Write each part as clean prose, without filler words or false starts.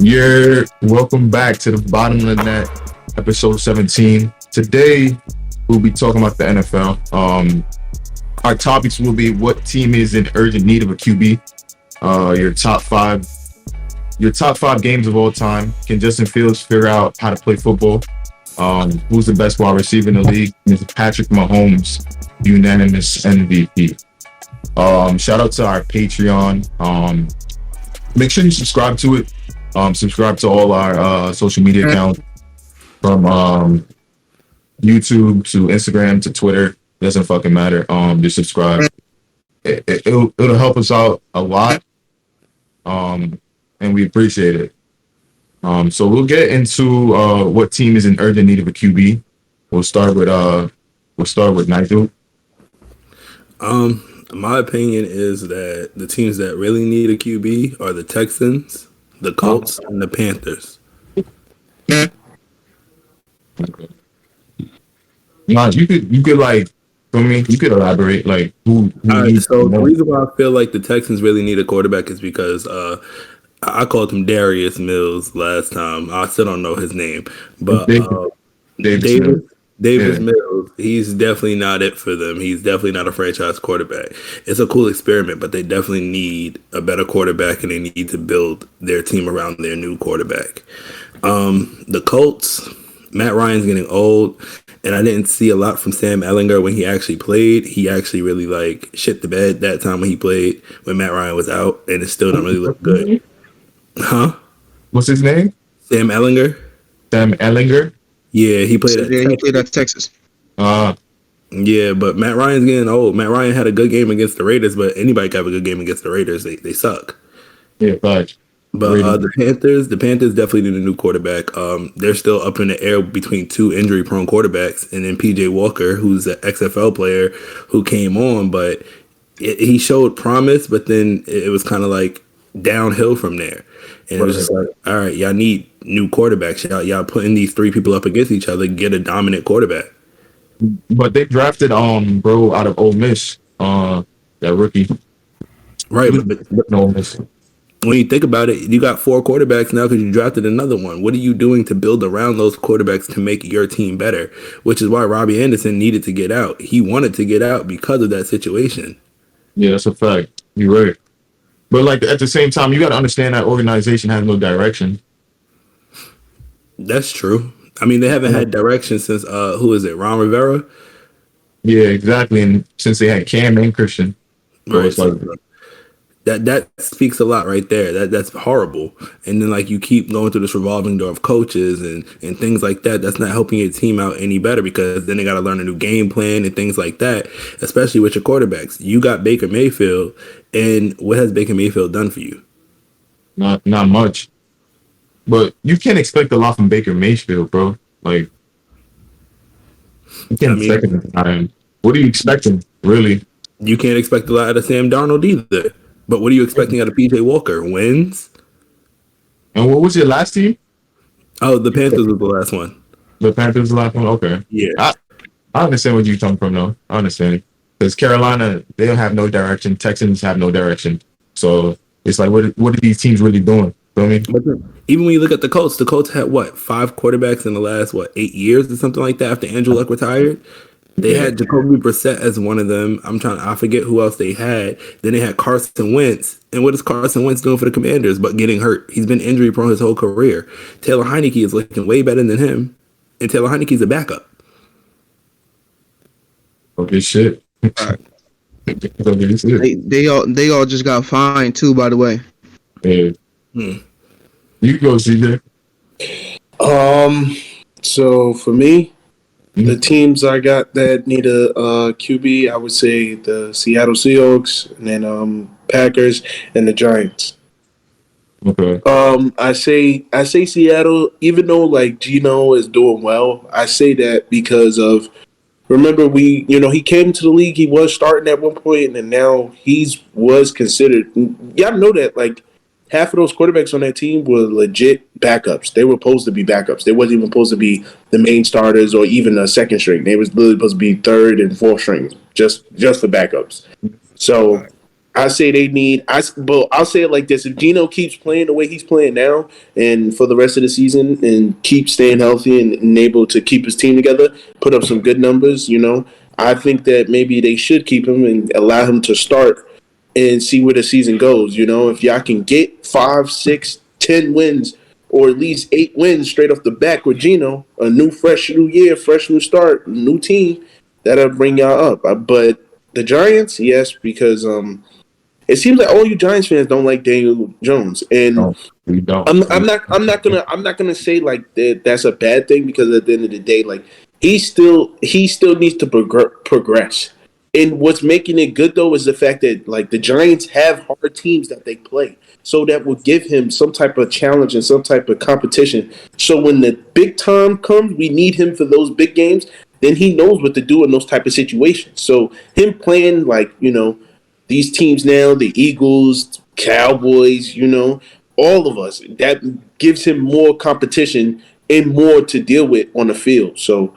Yeah, welcome back to the bottom of the net, episode 17. Today, we'll be talking about the NFL. Our topics will be what team is in urgent need of a QB. Your top five games of all time. Can Justin Fields figure out how to play football? Who's the best wide receiver in the league? Is Patrick Mahomes, unanimous MVP. Shout out to our Patreon. Make sure you subscribe to it. Subscribe to all our social media accounts from YouTube to Instagram to Twitter. Doesn't fucking matter. Just subscribe. It'll help us out a lot. And we appreciate it. So we'll get into what team is in urgent need of a QB. We'll start with Nigel. My opinion is that the teams that really need a QB are the Texans, the Colts, and the Panthers. Nah, you could like, for me, you could elaborate like who All right, needs so the the most. reason why I feel like the Texans really need a quarterback is because I called him Darius Mills last time. I still don't know his name, but Davis Davis Mills. Davis Yeah. Mills, he's definitely not it for them. He's definitely not a franchise quarterback. It's a cool experiment, but they definitely need a better quarterback, and they need to build their team around their new quarterback. The Colts, Matt Ryan's getting old, and I didn't see a lot from Sam Ellinger when he actually played. He actually really like shit the bed that time when he played when Matt Ryan was out, and it still don't really look good. Huh? What's his name? Sam Ellinger? Sam Ellinger. Yeah, he played So, at yeah, he Texas. played at Texas. Yeah, but Matt Ryan's getting old. Matt Ryan had a good game against the Raiders, but anybody can have a good game against the Raiders. They suck. Yeah, but But the Panthers definitely need a new quarterback. They're still up in the air between two injury-prone quarterbacks, and then PJ Walker, who's an XFL player who came on, but he showed promise, but then it was kind of like downhill from there. And it was just like, all right, y'all need new quarterbacks. Y'all putting these three people up against each other, get a dominant quarterback. But they drafted bro out of Ole Miss, that rookie. Right, He was but in Ole Miss. when you think about it, you got four quarterbacks now because you drafted another one. What are you doing to build around those quarterbacks to make your team better? Which is why Robbie Anderson needed to get out. He wanted to get out because of that situation. Yeah, that's a fact. You're right. But like at the same time, you got to understand that organization has no direction. That's true. I mean, they haven't had direction since who is it? Ron Rivera? Yeah, exactly. And since they had Cam and Christian, so Right. it's like, That speaks a lot right there. That's horrible. And then like you keep going through this revolving door of coaches and things like that. That's not helping your team out any better because then they got to learn a new game plan and things like that. Especially with your quarterbacks. You got Baker Mayfield, and what has Baker Mayfield done for you? not much. But you can't expect a lot from Baker Mayfield, bro. Like you can't I mean- expect it out of him. What are you expecting, really? You can't expect a lot out of Sam Darnold either. But what are you expecting out of PJ Walker? Wins? And what was your last team? Oh, the Panthers was the last one. The Panthers the last one? Okay. Yeah. I understand where you're coming from, though. I understand. Because Carolina, they don't have no direction. Texans have no direction. So it's like, what are these teams really doing? Feel me? But even when you look at the Colts had what, 5 quarterbacks in the last 8 years or something like that after Andrew Luck retired. They had Jacoby Brissett as one of them. I forget who else they had. Then they had Carson Wentz. And what is Carson Wentz doing for the Commanders but getting hurt? He's been injury prone his whole career. Taylor Heineke is looking way better than him. And Taylor Heineke's a backup. Okay, shit. Right. Okay, shit. They all just got fined too, by the way. Yeah. You go, CJ. So for me, the teams I got that need a QB, I would say the Seattle Seahawks, and then Packers and the Giants. Okay. I say Seattle, even though like Gino is doing well. I say that because of remember he came to the league, he was starting at one point, and now was considered. Y'all know that like half of those quarterbacks on that team were legit backups. They were supposed to be backups. They wasn't even supposed to be the main starters or even a second string. They was literally supposed to be third and fourth string, just for backups. So I say they need. But I'll say it like this: if Geno keeps playing the way he's playing now, and for the rest of the season, and keep staying healthy and able to keep his team together, put up some good numbers, I think that maybe they should keep him and allow him to start and see where the season goes. If y'all can get 5, 6, 10 wins, or at least 8 wins straight off the back with Geno, a fresh new year, fresh new start, new team, that'll bring y'all up. But the Giants, yes, because it seems like all you Giants fans don't like Daniel Jones, and No, we don't. I'm not gonna say like that's a bad thing, because at the end of the day, like he still needs to progress. And what's making it good though is the fact that like the Giants have hard teams that they play, so that will give him some type of challenge and some type of competition. So when the big time comes, we need him for those big games. Then he knows what to do in those type of situations. So him playing like these teams now, the Eagles, Cowboys, all of us, that gives him more competition and more to deal with on the field. So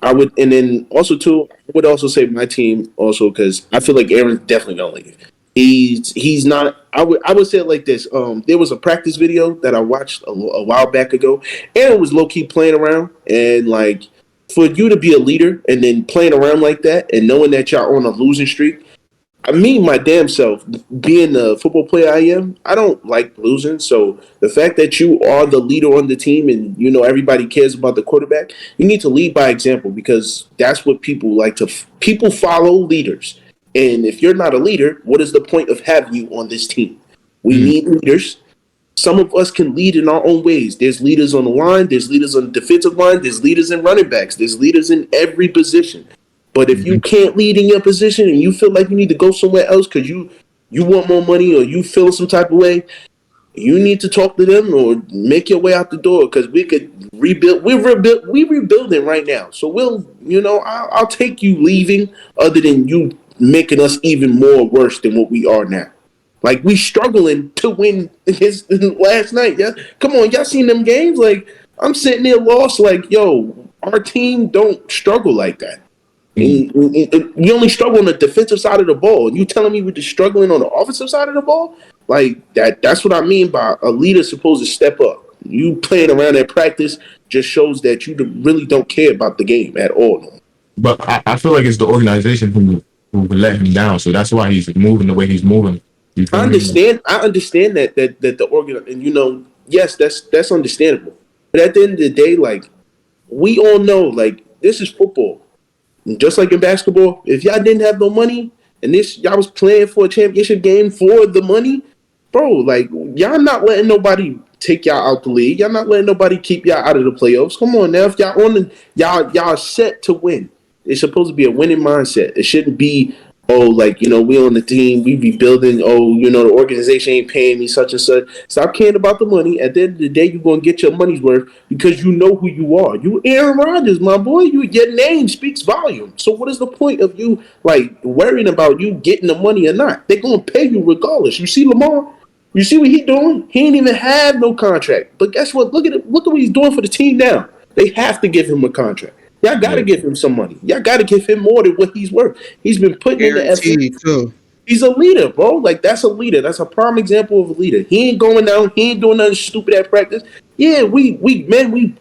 I would, and then also too, I would also say my team also, because I feel like Aaron's definitely gonna leave. He's not. I would say it like this. There was a practice video that I watched a while back ago. Aaron was low key playing around, and like for you to be a leader and then playing around like that, and knowing that y'all on a losing streak. My damn self, being the football player I am, I don't like losing. So the fact that you are the leader on the team and everybody cares about the quarterback, you need to lead by example, because that's what people like to. People follow leaders, and if you're not a leader, what is the point of having you on this team? We need leaders. Some of us can lead in our own ways. There's leaders on the line. There's leaders on the defensive line. There's leaders in running backs. There's leaders in every position. But if you can't lead in your position and you feel like you need to go somewhere else because you want more money, or you feel some type of way, you need to talk to them or make your way out the door, because we could rebuild. We're rebuilding right now. So I'll take you leaving, other than you making us even more worse than what we are now. Like, we struggling to win against last night. Yeah, come on, y'all seen them games? Like, I'm sitting there lost. Like, yo, our team don't struggle like that. And you only struggle on the defensive side of the ball. And you telling me we're just struggling on the offensive side of the ball? Like, that's what I mean by a leader supposed to step up. You playing around at practice just shows that you really don't care about the game at all. But I feel like it's the organization who let him down. So that's why he's moving the way he's moving. I understand that the organ, and yes, that's understandable. But at the end of the day, like, we all know, like, this is football. Just like in basketball, if y'all didn't have no money and y'all was playing for a championship game for the money, bro, like, y'all not letting nobody take y'all out the league. Y'all not letting nobody keep y'all out of the playoffs. Come on now, if y'all set to win. It's supposed to be a winning mindset. It shouldn't be, we on the team, we be building, the organization ain't paying me such and such. Stop caring about the money. At the end of the day, you're going to get your money's worth, because you know who you are. You Aaron Rodgers, my boy. Your name speaks volume. So what is the point of you, like, worrying about you getting the money or not? They're going to pay you regardless. You see Lamar? You see what he doing? He ain't even have no contract. But guess what? Look at what he's doing for the team now. They have to give him a contract. Y'all got to give him some money. Y'all got to give him more than what he's worth. He's been putting in the effort. Too. He's a leader, bro. Like, that's a leader. That's a prime example of a leader. He ain't going down. He ain't doing nothing stupid at practice. Yeah, we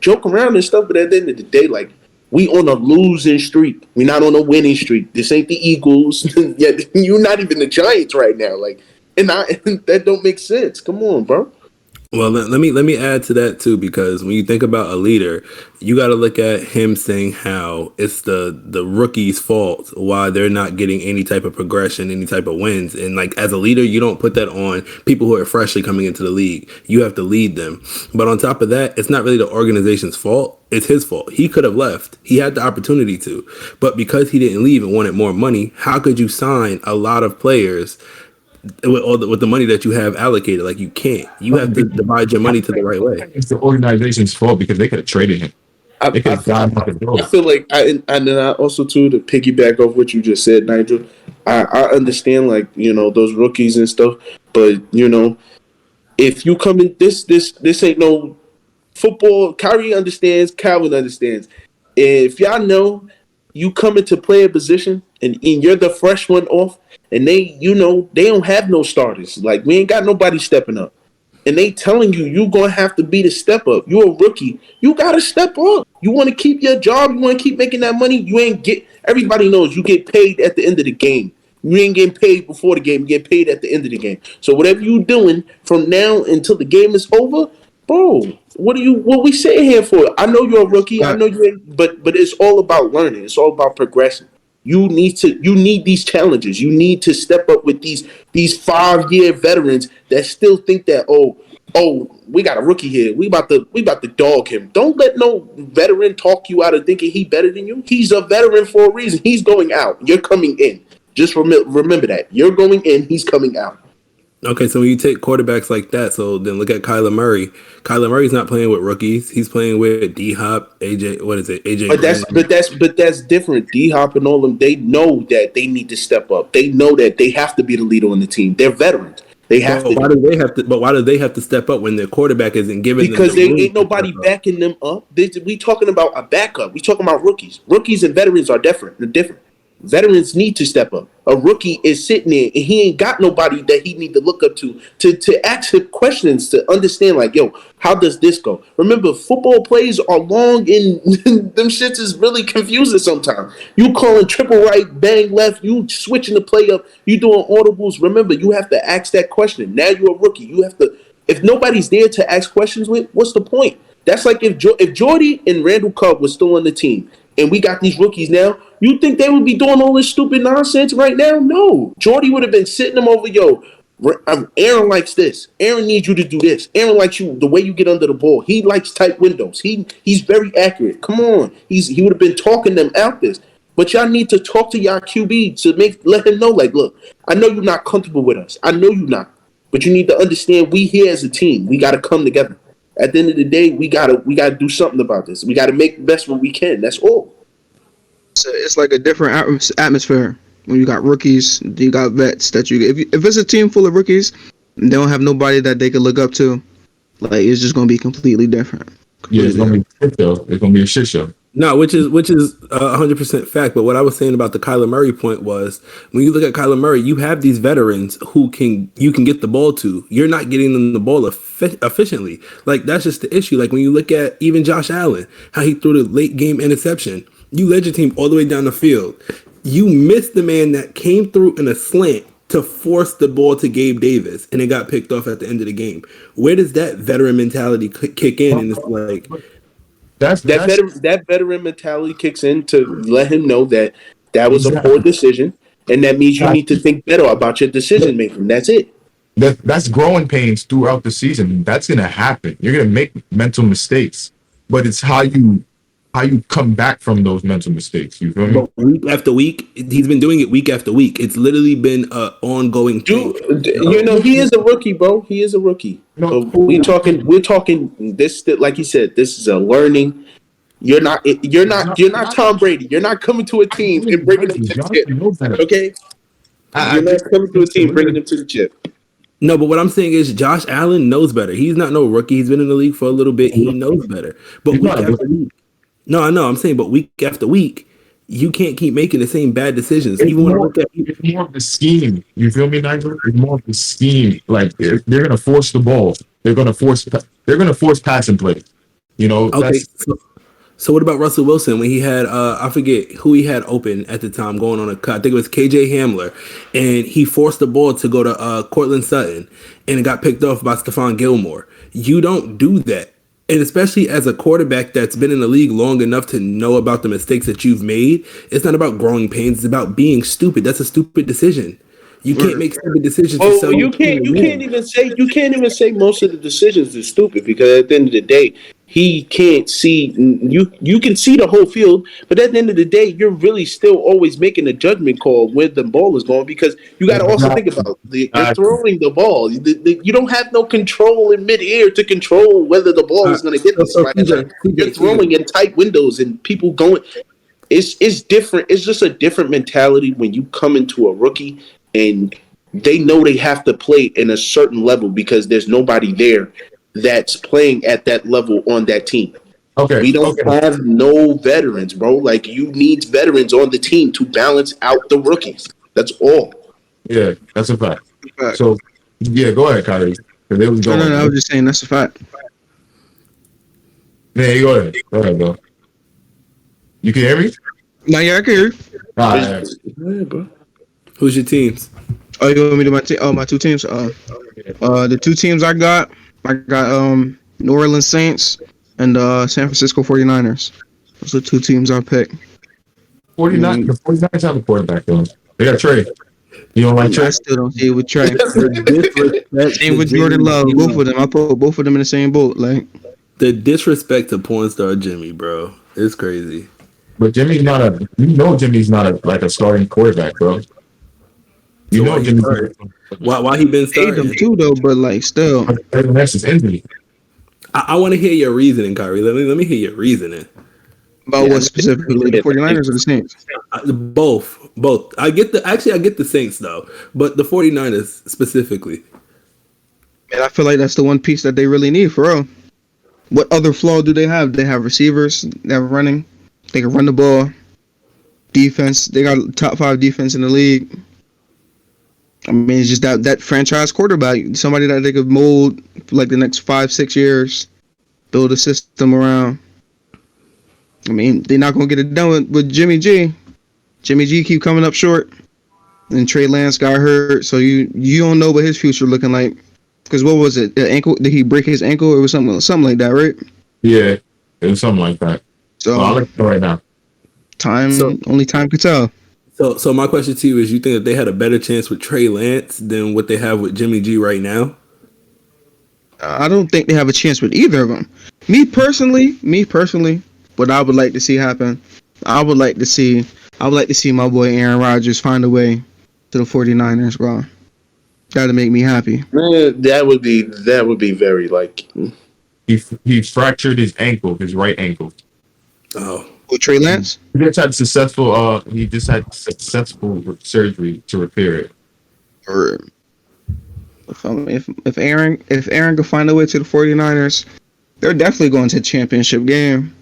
joke around and stuff, but at the end of the day, like, we on a losing streak. We're not on a winning streak. This ain't the Eagles. Yeah, you're not even the Giants right now. Like, and that don't make sense. Come on, bro. Well, let me add to that too, because when you think about a leader, you got to look at him saying how it's the rookie's fault why they're not getting any type of progression, any type of wins. And like, as a leader, you don't put that on people who are freshly coming into the league. You have to lead them. But on top of that, it's not really the organization's fault. It's his fault. He could have left. He had the opportunity to. But because he didn't leave and wanted more money, how could you sign a lot of players with the money that you have allocated? Like, you can't. You have to divide your money to the right way. It's the organization's fault, because they could have traded him. I feel like, and then I also too, to piggyback off what you just said, Nigel. I understand, like, those rookies and stuff, but if you come in, this ain't no football. Kyrie understands. Calvin understands. If y'all know you come into play a position and you're the fresh one off, and they don't have no starters. Like, we ain't got nobody stepping up. And they telling you gonna have to be the step up. You're a rookie. You gotta step up. You want to keep your job. You want to keep making that money. You ain't get. Everybody knows you get paid at the end of the game. You ain't getting paid before the game. You get paid at the end of the game. So whatever you doing from now until the game is over, bro. What we sitting here for? I know you're a rookie. I know you ain't. But it's all about learning. It's all about progressing. You need these challenges. You need to step up with these 5-year veterans that still think that we got a rookie here. We about to dog him. Don't let no veteran talk you out of thinking he better than you. He's a veteran for a reason. He's going out. You're coming in. Just remember that. You're going in. He's coming out. Okay, so when you take quarterbacks like that, so then look at Kyler Murray. Kyler Murray's not playing with rookies. He's playing with D-Hop, AJ. What is it? AJ. But that's different. D-Hop and all them, they know that they need to step up. They know that they have to be the leader on the team. They're veterans. They have to. Why do they have to step up when their quarterback isn't giving because them? Because they ain't nobody backing them up. We talking about a backup. We talking about rookies. Rookies and veterans are different. They're different. Veterans need to step up. A rookie is sitting there and he ain't got nobody that he need to look up to ask him questions to understand, like, yo, how does this go? Remember, football plays are long and them shits is really confusing sometimes. You calling triple right, bang left, you switching the play up, you doing audibles. Remember, you have to ask that question. Now you're a rookie. You have to, if nobody's there to ask questions with, what's the point? That's like if Jordy and Randall Cobb was still on the team and we got these rookies now, you think they would be doing all this stupid nonsense right now? No. Jordy would have been sitting them over, yo, Aaron likes this. Aaron needs you to do this. Aaron likes you, the way you get under the ball. He likes tight windows. He's very accurate. Come on. He would have been talking them out this. But y'all need to talk to y'all QB to let him know, like, look, I know you're not comfortable with us. I know you're not. But you need to understand we here as a team. We got to come together. At the end of the day, we gotta do something about this. We got to make the best what we can. That's all. So it's like a different atmosphere when you got rookies, you got vets that you. If it's a team full of rookies, and they don't have nobody that they can look up to, like, it's just gonna be completely different. Yeah, it's gonna be a shit show. It's gonna be a shit show. No, which is 100% fact. But what I was saying about the Kyler Murray point was, when you look at Kyler Murray, you have these veterans who you can get the ball to. You're not getting them the ball efficiently. Like, that's just the issue. Like, when you look at even Josh Allen, how he threw the late game interception. You led your team all the way down the field. You missed the man that came through in a slant to force the ball to Gabe Davis, and it got picked off at the end of the game. Where does that veteran mentality kick in? And it's like, that veteran mentality kicks in to let him know that was a poor decision, and that means you need to think better about your decision making. That's it. That's growing pains throughout the season. That's gonna happen. You're gonna make mental mistakes, but it's how you come back from those mental mistakes. You feel me? But week after week, he's been doing it week after week. It's literally been an ongoing thing. He is a rookie, bro. He is a rookie. We're talking this, like you said, this is a learning. You're not Tom Brady. You're not coming to a team and bringing them to the chip. Okay? You're not coming to a team bringing them to the chip. No, but what I'm saying is Josh Allen knows better. He's not no rookie. He's been in the league for a little bit. He knows better. But week after week. No, I know. I'm saying, but week after week, you can't keep making the same bad decisions. It's more of the scheme. You feel me, Nigel? It's more of the scheme. Like, they're gonna force the ball. They're gonna force passing play. You know. Okay. So what about Russell Wilson when he had I forget who he had open at the time going on a cut? I think it was KJ Hamler, and he forced the ball to go to Cortland Sutton, and it got picked off by Stephon Gilmore. You don't do that. And especially as a quarterback that's been in the league long enough to know about the mistakes that you've made, it's not about growing pains. It's about being stupid. That's a stupid decision. You can't make stupid decisions. You can't even say most of the decisions are stupid, because at the end of the day, he can't see. You can see the whole field, but at the end of the day, you're really still always making a judgment call where the ball is going, because you got to also think about you're throwing the ball. You don't have no control in midair to control whether the ball is going to get this right. You're throwing in tight windows and people going. It's different. It's just a different mentality when you come into a rookie and they know they have to play in a certain level because there's nobody there that's playing at that level on that team. Okay. We don't have no veterans, bro. Like, you need veterans on the team to balance out the rookies. That's all. Yeah, that's a fact. Fact. So, yeah, go ahead, Kyrie. Because it was No, going. I was just saying that's a fact. Yeah, you go ahead. Go ahead, bro. You can hear me? Now, yeah, I can hear you. All right. Yeah, bro. Who's your teams? Oh, you want me to my two teams? The two teams I got New Orleans Saints and San Francisco 49ers. Those are the two teams I picked. 49. The 49ers have a quarterback, though. They got Trey. You don't like I Trey? still don't see it with Trey. The disrespect Same to with Jordan Jimmy Love. G. Both of them. I put both of them in the same boat. Like, The disrespect to porn star Jimmy, bro. It's crazy. But Jimmy's not a. You know, Jimmy's not a like a starting quarterback, bro. You So know, why he Jimmy's started? Why he been paid them starting? too though, but like still. That's his injury. I want to hear your reasoning, Kyrie. Let me hear your reasoning. About Yeah, what specifically? The 49ers or the Saints? Both. I get the Saints though, but the 49ers specifically. And I feel like that's the one piece that they really need for real. What other flaw do they have? They have receivers. They have running. They can run the ball. Defense. They got top 5 defense in the league. I mean, it's just that franchise quarterback, somebody that they could mold for like the next 5-6 years, build a system around. I mean, they're not gonna get it done with Jimmy G. Jimmy G keep coming up short, and Trey Lance got hurt, so you don't know what his future looking like. Because what was it? The ankle? Did he break his ankle? It was something like that, right? Yeah, it was something like that. So I'll let you know right now. only time could tell. So my question to you is: you think that they had a better chance with Trey Lance than what they have with Jimmy G right now? I don't think they have a chance with either of them. Me personally, what I would like to see happen, I would like to see my boy Aaron Rodgers find a way to the 49ers, bro. That'd make me happy. Man, that would be very like. He fractured his ankle, his right ankle. Oh, With Trey Lance? He just had successful surgery to repair it. Or if Aaron could find a way to the 49ers, they're definitely going to the championship game.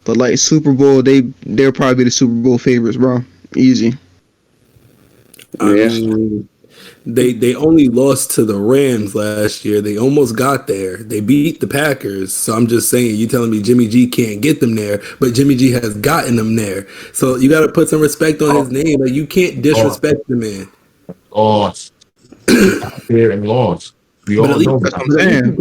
But like Super Bowl, they'll probably be the Super Bowl favorites, bro. Easy. I mean, they only lost to the Rams last year. They almost got there. They beat the Packers. So I'm just saying, you telling me Jimmy G can't get them there, but Jimmy G has gotten them there. So you got to put some respect on his name. Like, you can't disrespect the man. Lost. There and lost. We But all know That's that. what I'm saying.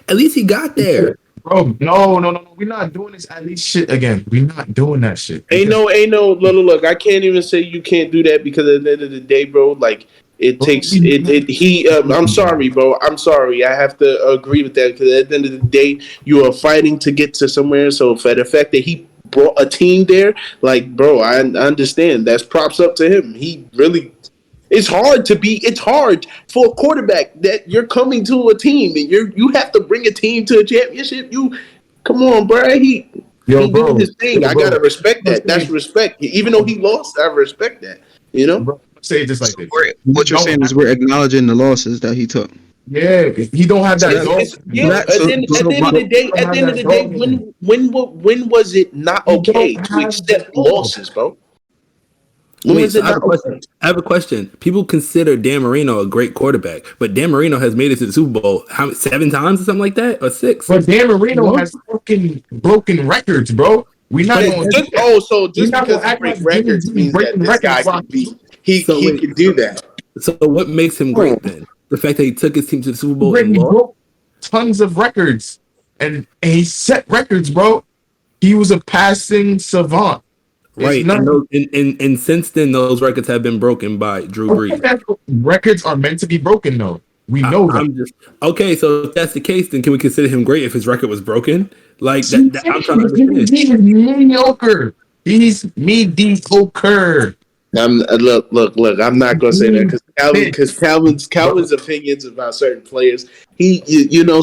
At least he got there. Bro, no. We're not doing this at least shit again. We're not doing that shit. Ain't no. Look. I can't even say you can't do that because at the end of the day, bro, like it takes it. I'm sorry, bro. I'm sorry. I have to agree with that because at the end of the day, you are fighting to get to somewhere. So for the fact that he brought a team there, like, bro, I understand. That's props up to him. He really. It's hard for a quarterback that you're coming to a team and you have to bring a team to a championship. Come on, bro. He doing his thing. I gotta respect that. That's respect. Even though he lost, I respect that. You know. Bro, say it just like this. What you're saying is we're acknowledging the losses that he took. Yeah, he don't have that. At the end of the day, when was it not okay to accept losses, bro? Wait, so I have a question. People consider Dan Marino a great quarterback, but Dan Marino has made it to the Super Bowl 7 times or something like that, or 6. But Dan Marino has fucking broken records, bro. We not going just because he breaks records means that this guy can be. He can do that. So what makes him great then? The fact that he took his team to the Super Bowl and lost? broke tons of records, and he set records, bro. He was a passing savant. Right, and since then, those records have been broken by Drew Brees. Records are meant to be broken, though. We know that. Okay, so if that's the case, then can we consider him great if his record was broken? Like that I'm trying to understand. He's mediocre. He's mediocre. Look. I'm not gonna say that because Calvin's opinions about certain players.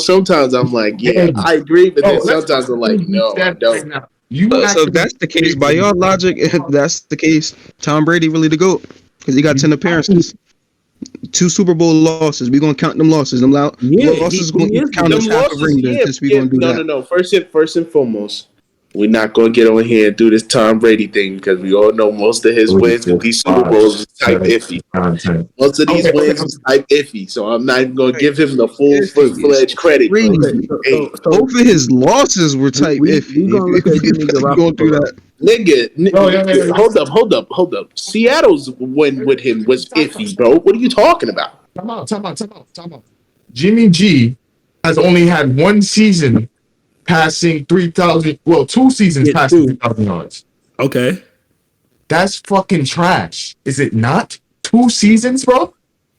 Sometimes I'm like, yeah, I agree, but then sometimes I'm like, no, I don't. So if that's the case, by your logic, if that's the case, Tom Brady really the GOAT because he got 10 appearances, 2 Super Bowl losses. We're gonna count them losses. Losses going to count as half a ring. No. First and foremost, we're not going to get on here and do this Tom Brady thing because we all know most of his wins with these Super Bowls is type iffy. Most of these wins is type iffy, so I'm not even going to give him the full-fledged credit. Both of his losses were type iffy. Going through that. Nigga, hold up. Seattle's win with him was iffy, bro. What are you talking about? Time out. Jimmy G has only had one season passing 3,000. Well, 2 seasons passing 3,000 yards. Okay. That's fucking trash. Is it not? 2 seasons, bro?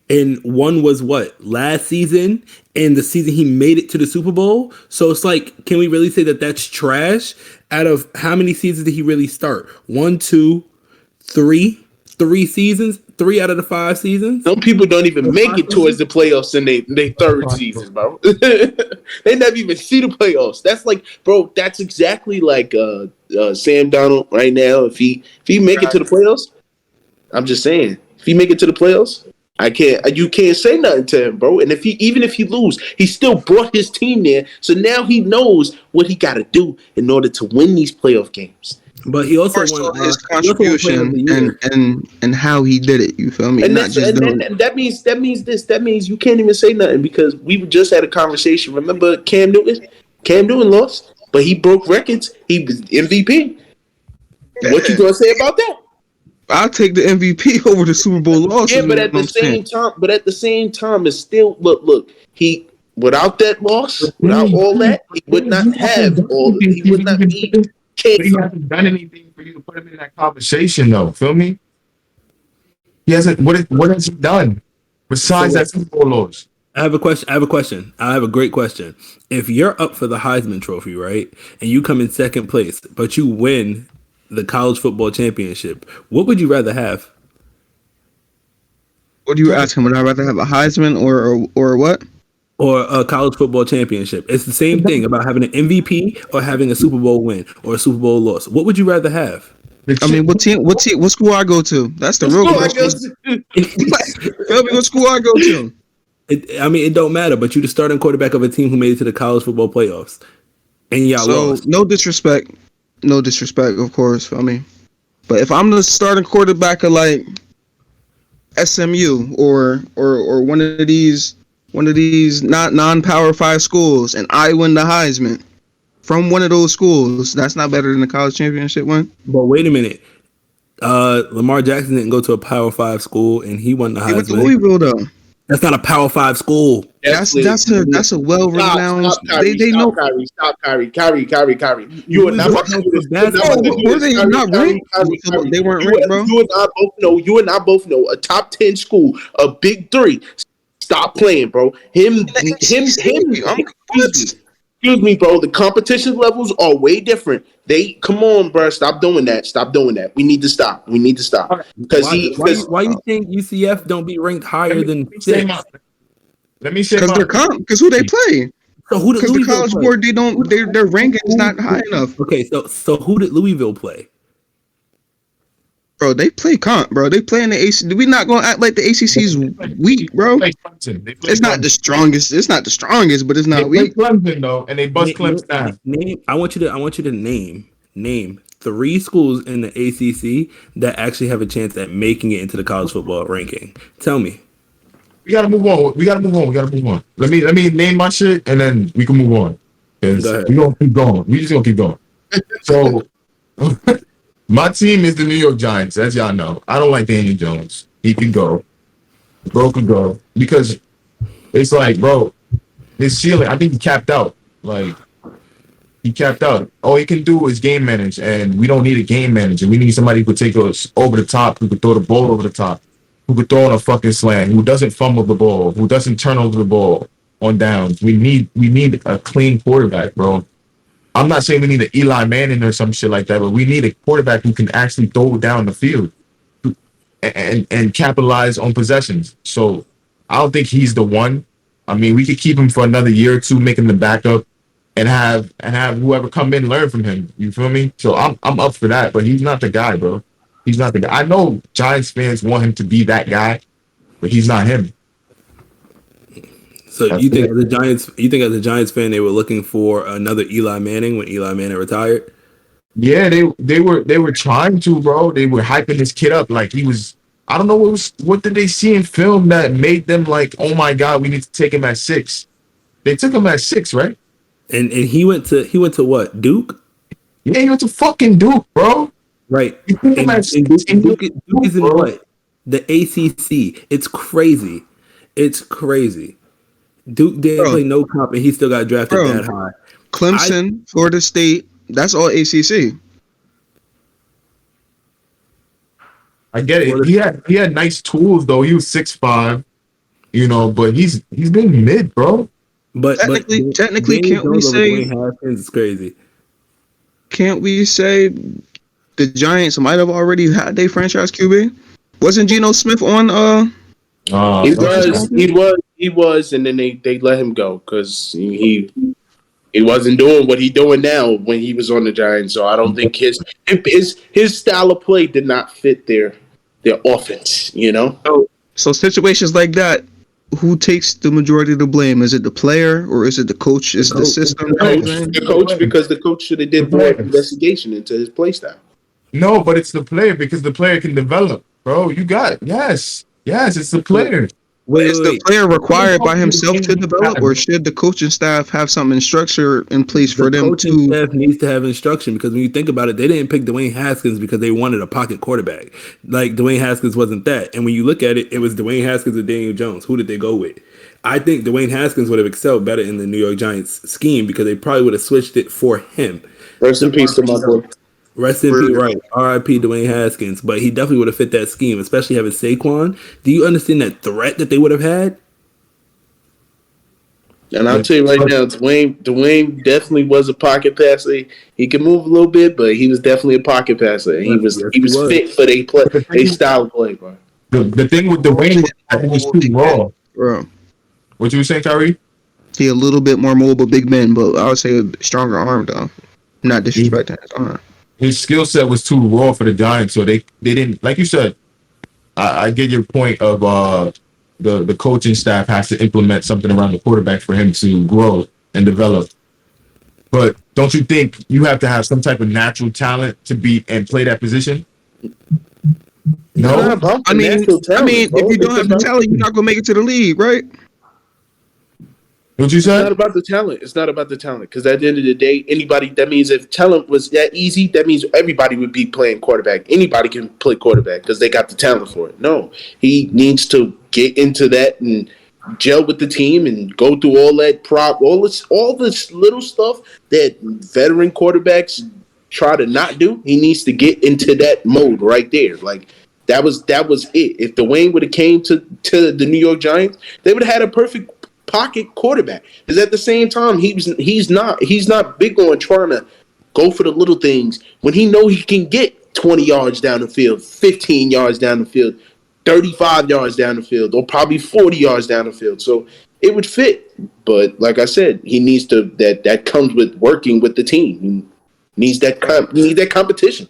And one was what? Last season, and the season he made it to the Super Bowl. So it's like, can we really say that that's trash? Out of how many seasons did he really start? 1, 2, 3. 3 seasons? 3 out of the 5 seasons? Some people don't even make it towards the playoffs in their third season, bro. They never even see the playoffs. That's like, bro, that's exactly like Sam Darnold right now. If he make it to the playoffs, I'm just saying, if he make it to the playoffs, you can't say nothing to him, bro. And even if he lose, he still brought his team there. So now he knows what he got to do in order to win these playoff games. But he also won his contribution and how he did it. You feel me? And that means you can't even say nothing because we just had a conversation. Remember Cam Newton? Cam Newton lost, but he broke records. He was MVP. What you gonna say about that? I'll take the MVP over the Super Bowl loss. Yeah, but at the same time, it's still look. He without that loss, without all that, he would not have all. He would not be. But he hasn't done anything for you to put him in that conversation, though. Feel me? He hasn't. What has he done besides that Super Bowl loss? I have a question. I have a great question. If you're up for the Heisman Trophy, right, and you come in second place, but you win the college football championship, what would you rather have? What are you asking? Would I rather have a Heisman or what? Or a college football championship? It's the same thing about having an MVP or having a Super Bowl win or a Super Bowl loss. What would you rather have? I mean, what school I go to? That's the real question. Tell me what school I go to. It don't matter, but you're the starting quarterback of a team who made it to the college football playoffs. And y'all lost. No disrespect, of course. I mean, but if I'm the starting quarterback of like SMU or one of these not non-Power 5 schools, and I win the Heisman from one of those schools, that's not better than the college championship win. But wait a minute, Lamar Jackson didn't go to a Power 5 school, and he won the Heisman. He went to Louisville though. That's not a Power 5 school. That's a well-renowned. They know. Stop, Kyrie. You are not. Were they not ranked? They weren't ranked, bro. You and I both know a top 10 school, a big 3. Stop playing, bro. Excuse me, bro. The competition levels are way different. Come on, bro. Stop doing that. We need to stop. Because why you think UCF don't be ranked higher than 6? Let me say because they're because who they play. So who did because the Louisville college play? board their ranking is not high enough. Okay, so who did Louisville play? Bro, they play comp, bro. They play in the ACC. We not gonna act like the ACC's weak, bro. It's not the strongest. It's not the strongest, but it's not weak. Clemson though, and they bust Clemson down. I want you to name 3 schools in the ACC that actually have a chance at making it into the college football ranking. Tell me. We gotta move on. Let me name my shit, and then we can move on. Because we gonna keep going. We just gonna keep going. So. My team is the New York Giants, as y'all know. I don't like Daniel Jones. He can go. Bro could go. Because it's like, bro, his ceiling, I think he capped out. Like, he capped out. All he can do is game manage, and we don't need a game manager. We need somebody who could take us over the top, who could throw the ball over the top, who could throw on a fucking slant, who doesn't fumble the ball, who doesn't turn over the ball on downs. We need a clean quarterback, bro. I'm not saying we need an Eli Manning or some shit like that, but we need a quarterback who can actually throw down the field and capitalize on possessions. So I don't think he's the one. I mean, we could keep him for another year or two, make him the backup, and have whoever come in learn from him. You feel me? So I'm up for that, but he's not the guy, bro. He's not the guy. I know Giants fans want him to be that guy, but he's not him. So you think as a Giants fan they were looking for another Eli Manning when Eli Manning retired? Yeah, they were trying to, bro. They were hyping this kid up like he was. I don't know what did they see in film that made them like, oh my god, we need to take him at 6. They took him at 6, right? And he went to what? Duke? Yeah, he went to fucking Duke, bro. Right. You took him at And 6 Duke, and he went to Duke Duke, is in bro. what? The ACC. It's crazy. It's crazy. Duke didn't Bro, play no comp, and he still got drafted bro. that high. I Clemson, Florida State, that's all ACC. I get it. Florida, He had nice tools though. He was 6'5", but he's been mid, bro. but Technically, Daniel Jones over Dwayne Haskins is crazy. can't we say the Giants might have already had their franchise QB? Wasn't Geno Smith on He Uh, was, he was, he was, and then they let him go because he wasn't doing what he doing now when he was on the Giants. So I don't think his style of play did not fit their offense. You know, so situations like that, who takes the majority of the blame? Is it the player or is it the coach? Is it the system type thing? the coach because the coach should have did The more players. investigation into his play style. No, but it's the player because the player can develop, bro. You got it. Yes, it's the player. Wait, Is wait, the wait. player required by himself to develop, or should the coaching staff have something structure in place The for them coaching to? staff needs to have instruction because when you think about it, they didn't pick Dwayne Haskins because they wanted a pocket quarterback. Like Dwayne Haskins wasn't that. And when you look at it, it was Dwayne Haskins and Daniel Jones. Who did they go with? I think Dwayne Haskins would have excelled better in the New York Giants scheme because they probably would have switched it for him. Rest in peace to my boy. Rest in For peace, right? R.I.P. Dwayne Haskins, but he definitely would have fit that scheme, especially having Saquon. Do you understand that threat that they would have had? And I'll tell you right now, Dwayne definitely was a pocket passer. He could move a little bit, but he was definitely a pocket passer. And he was Yes, he he was was. fit for a style of play, bro. The thing with Dwayne was that he was too raw. bro, What you were saying, Kyrie? he a little bit more mobile, big man, but I would say a stronger arm though. Not disrespecting his arm. His skill set was too raw for the Giants, so they didn't, like you said. I get your point of the coaching staff has to implement something around the quarterback for him to grow and develop. But don't you think you have to have some type of natural talent to be and play that position? It's not No. about the I mean, natural talent, bro. if you don't It's have the about- talent, you're not gonna make it to the league, right? What you It's not said? about the talent. It's not about the talent. Because at the end of the day, that means if talent was that easy, that means everybody would be playing quarterback. Anybody can play quarterback because they got the talent for it. No, he needs to get into that and gel with the team and go through all this little stuff that veteran quarterbacks try to not do. He needs to get into that mode right there. Like that was it. If Dwayne would have came to the New York Giants, they would have had a perfect pocket quarterback. Because at the same time, he's not big on trying to go for the little things when he know he can get 20 yards down the field, 15 yards down the field, 35 yards down the field, or probably 40 yards down the field. So it would fit. But like I said, he needs to that comes with working with the team. He needs that competition.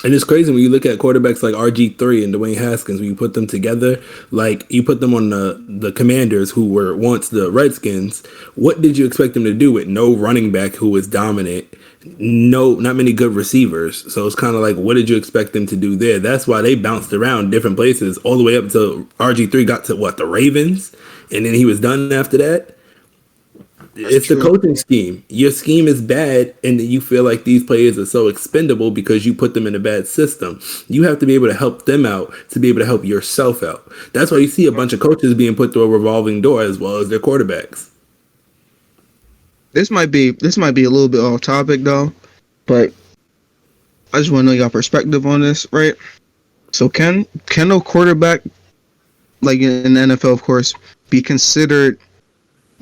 And it's crazy when you look at quarterbacks like RG3 and Dwayne Haskins, when you put them together, like you put them on the Commanders, who were once the Redskins. What did you expect them to do with no running back who was dominant? Not many good receivers. So it's kind of like, what did you expect them to do there? That's why they bounced around different places all the way up to RG3 got to the Ravens, and then he was done after that. It's the coaching scheme. Your scheme is bad, and then you feel like these players are so expendable because you put them in a bad system. You have to be able to help them out to be able to help yourself out. That's why you see a bunch of coaches being put through a revolving door as well as their quarterbacks. This might be a little bit off topic though, but I just want to know your perspective on this, right? So can a quarterback, like in the NFL, of course, be considered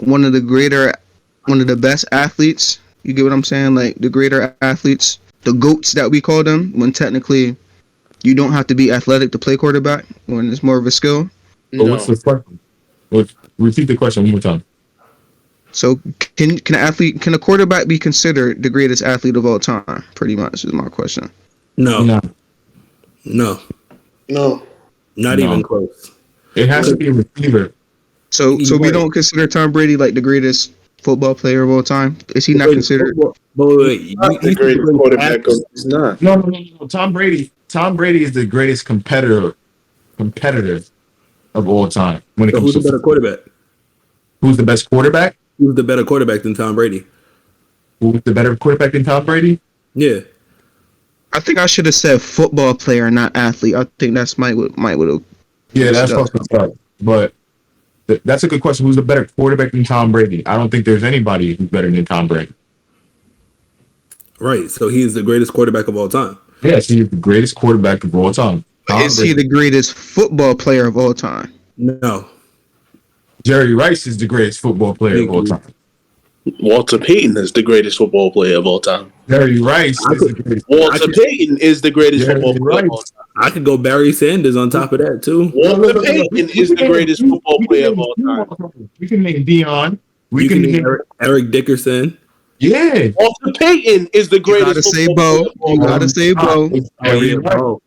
one of the best athletes? You get what I'm saying? Like the greater athletes, the GOATs that we call them, when technically you don't have to be athletic to play quarterback, when it's more of a skill. But what's the question? Repeat the question one more time. So can a quarterback be considered the greatest athlete of all time? Pretty much is my question. No, No. not No. even close. It has to be a receiver. So we Right. don't consider Tom Brady like the greatest football player of all time? Is he not considered? But wait, Not the greatest quarterback. He's not. No. Tom Brady. Tom Brady is the greatest competitor of all time when it So comes who's to the better quarterback? Who's the best quarterback? Who's the better quarterback than Tom Brady? Who's the better quarterback than Tom Brady? Yeah. I think I should have said football player, not athlete. I think that's might would have. Yeah, that's fucking tough. But that's a good question. Who's the better quarterback than Tom Brady? I don't think there's anybody who's better than Tom Brady. Right. So he's the greatest quarterback of all time. Yes, he's the greatest quarterback of all time. Is he the greatest football player of all time? No. Jerry Rice is the greatest football player of all time. Walter Payton is the greatest football player of all time. Jerry Rice is the greatest. Walter Payton is the greatest football player of all time. I could go Barry Sanders on top of that too. Walter Payton is the greatest football player of all time. We can name Dion. We can name Eric Dickerson. Yeah. Walter Payton is the greatest football player of all time. You gotta say Bo. Oh yeah,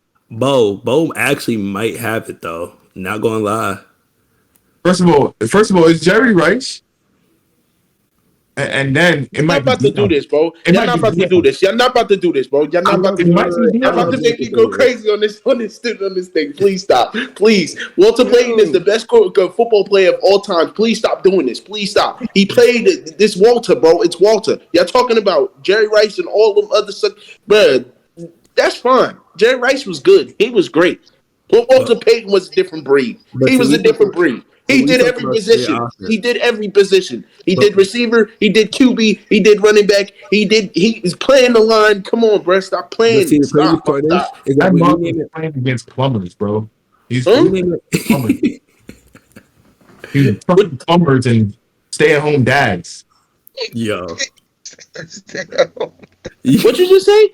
Bo actually might have it though. Not gonna lie. First of all, it's Jerry Rice. And then it might not about to do this, bro. Y'all not about to do this. Y'all not about to do this, bro. Y'all not about to do this. Y'all about to make me go crazy on this thing. Please stop. Please. Walter Payton is the best football player of all time. Please stop doing this. Please stop. He played this Walter, bro. It's Walter. Y'all talking about Jerry Rice and all them other stuff. Bro, that's fine. Jerry Rice was good. He was great. But Walter Payton was a different breed. He was a different breed. He did every position. He did every position. He did receiver. He did QB. He did running back. He was playing the line. Come on, bro. Stop playing. Stop. That mom is playing against plumbers, bro. He's plumbers. He's fucking plumbers and stay-at-home dads. Yo. What you just say?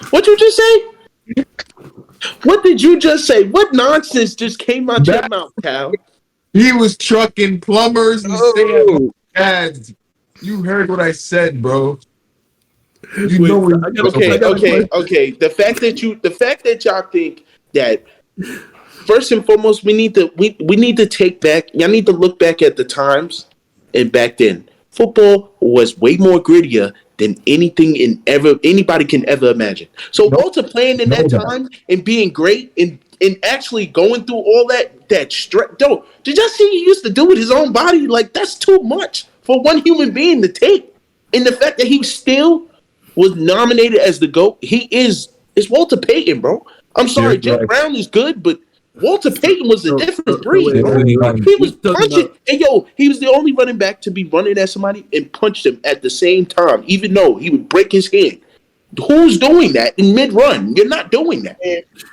What you just say? What did you just say? What nonsense just came out your mouth, Cal? He was trucking plumbers and stay-at-home dads. You heard what I said, bro. You know what? Okay. The fact that y'all think that first and foremost, we need to take back. Y'all need to look back at the times and back then. Football was way more grittier than anybody can ever imagine. So Walter playing in that time and being great and actually going through all that stress. Did y'all see he used to do with his own body? Like, that's too much for one human being to take. And the fact that he still was nominated as the GOAT, it's Walter Payton, bro. I'm sorry, Jim Brown is good, but Walter Payton was a different breed. He was punching, and he was the only running back to be running at somebody and punched him at the same time, even though he would break his hand. Who's doing that in mid-run? You're not doing that.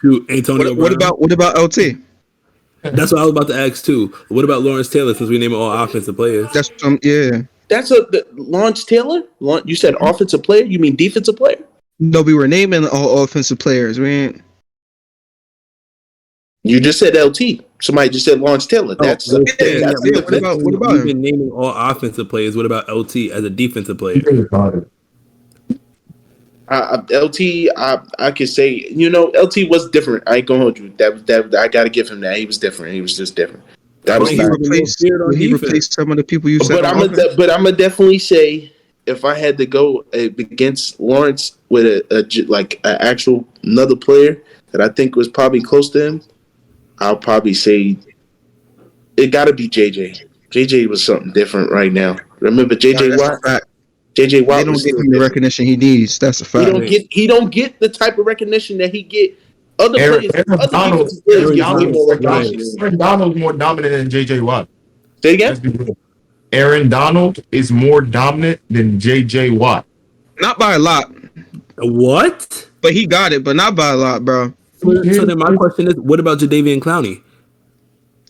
Shoot, Antonio What about LT? That's what I was about to ask too. What about Lawrence Taylor? Since we name all offensive players, That's Lawrence Taylor. You said offensive player. You mean defensive player? No, we were naming all offensive players. We ain't. You just said LT. Somebody just said Lawrence Taylor. What about We've him? been naming all offensive players. What about LT as a defensive player? LT, I could say, LT was different. I ain't gonna hold you. That I gotta give him that. He was different. He was just different. That was He replaced some of the people you said. But I'm gonna definitely say, if I had to go against Lawrence with an actual another player that I think was probably close to him, I'll probably say it got to be JJ. JJ was something different right now. Remember JJ Watt? JJ Watt. They don't give him the recognition he needs. That's a fact. He don't get the type of recognition that he get. Other players. Aaron Donald's more dominant than JJ Watt. Say again. Aaron Donald is more dominant than JJ Watt. Not by a lot. What? But he got it, but not by a lot, bro. So then my question is, what about Jadeveon Clowney?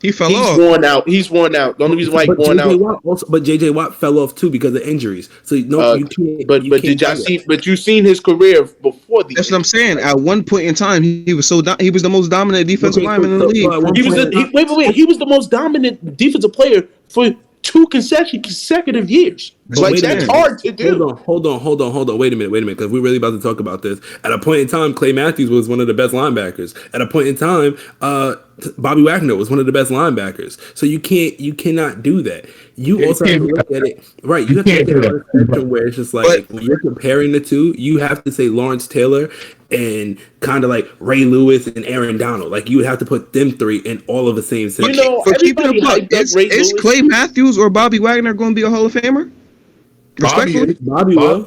He's worn out. He's worn out. The only reason why he's worn out. But JJ Watt fell off too because of injuries. So you can't. But did y'all see? But you seen his career before the. That's what I'm saying. At one point in time, he was he was the most dominant defensive lineman in the league. He was the most dominant defensive player for 2 consecutive years. like that's that. hard to do. Hold on. Wait a minute, because we're really about to talk about this. At a point in time, Clay Matthews was one of the best linebackers. At a point in time, Bobby Wagner was one of the best linebackers. So you cannot do that. You also have to look at it, right? You have to look at it on a spectrum where it's just like when you're comparing the two, you have to say Lawrence Taylor and kind of like Ray Lewis and Aaron Donald. Like you would have to put them three in all of the same sentence. But keeping it up, is Lewis. Clay Matthews or Bobby Wagner going to be a Hall of Famer? Respectfully, Bobby will.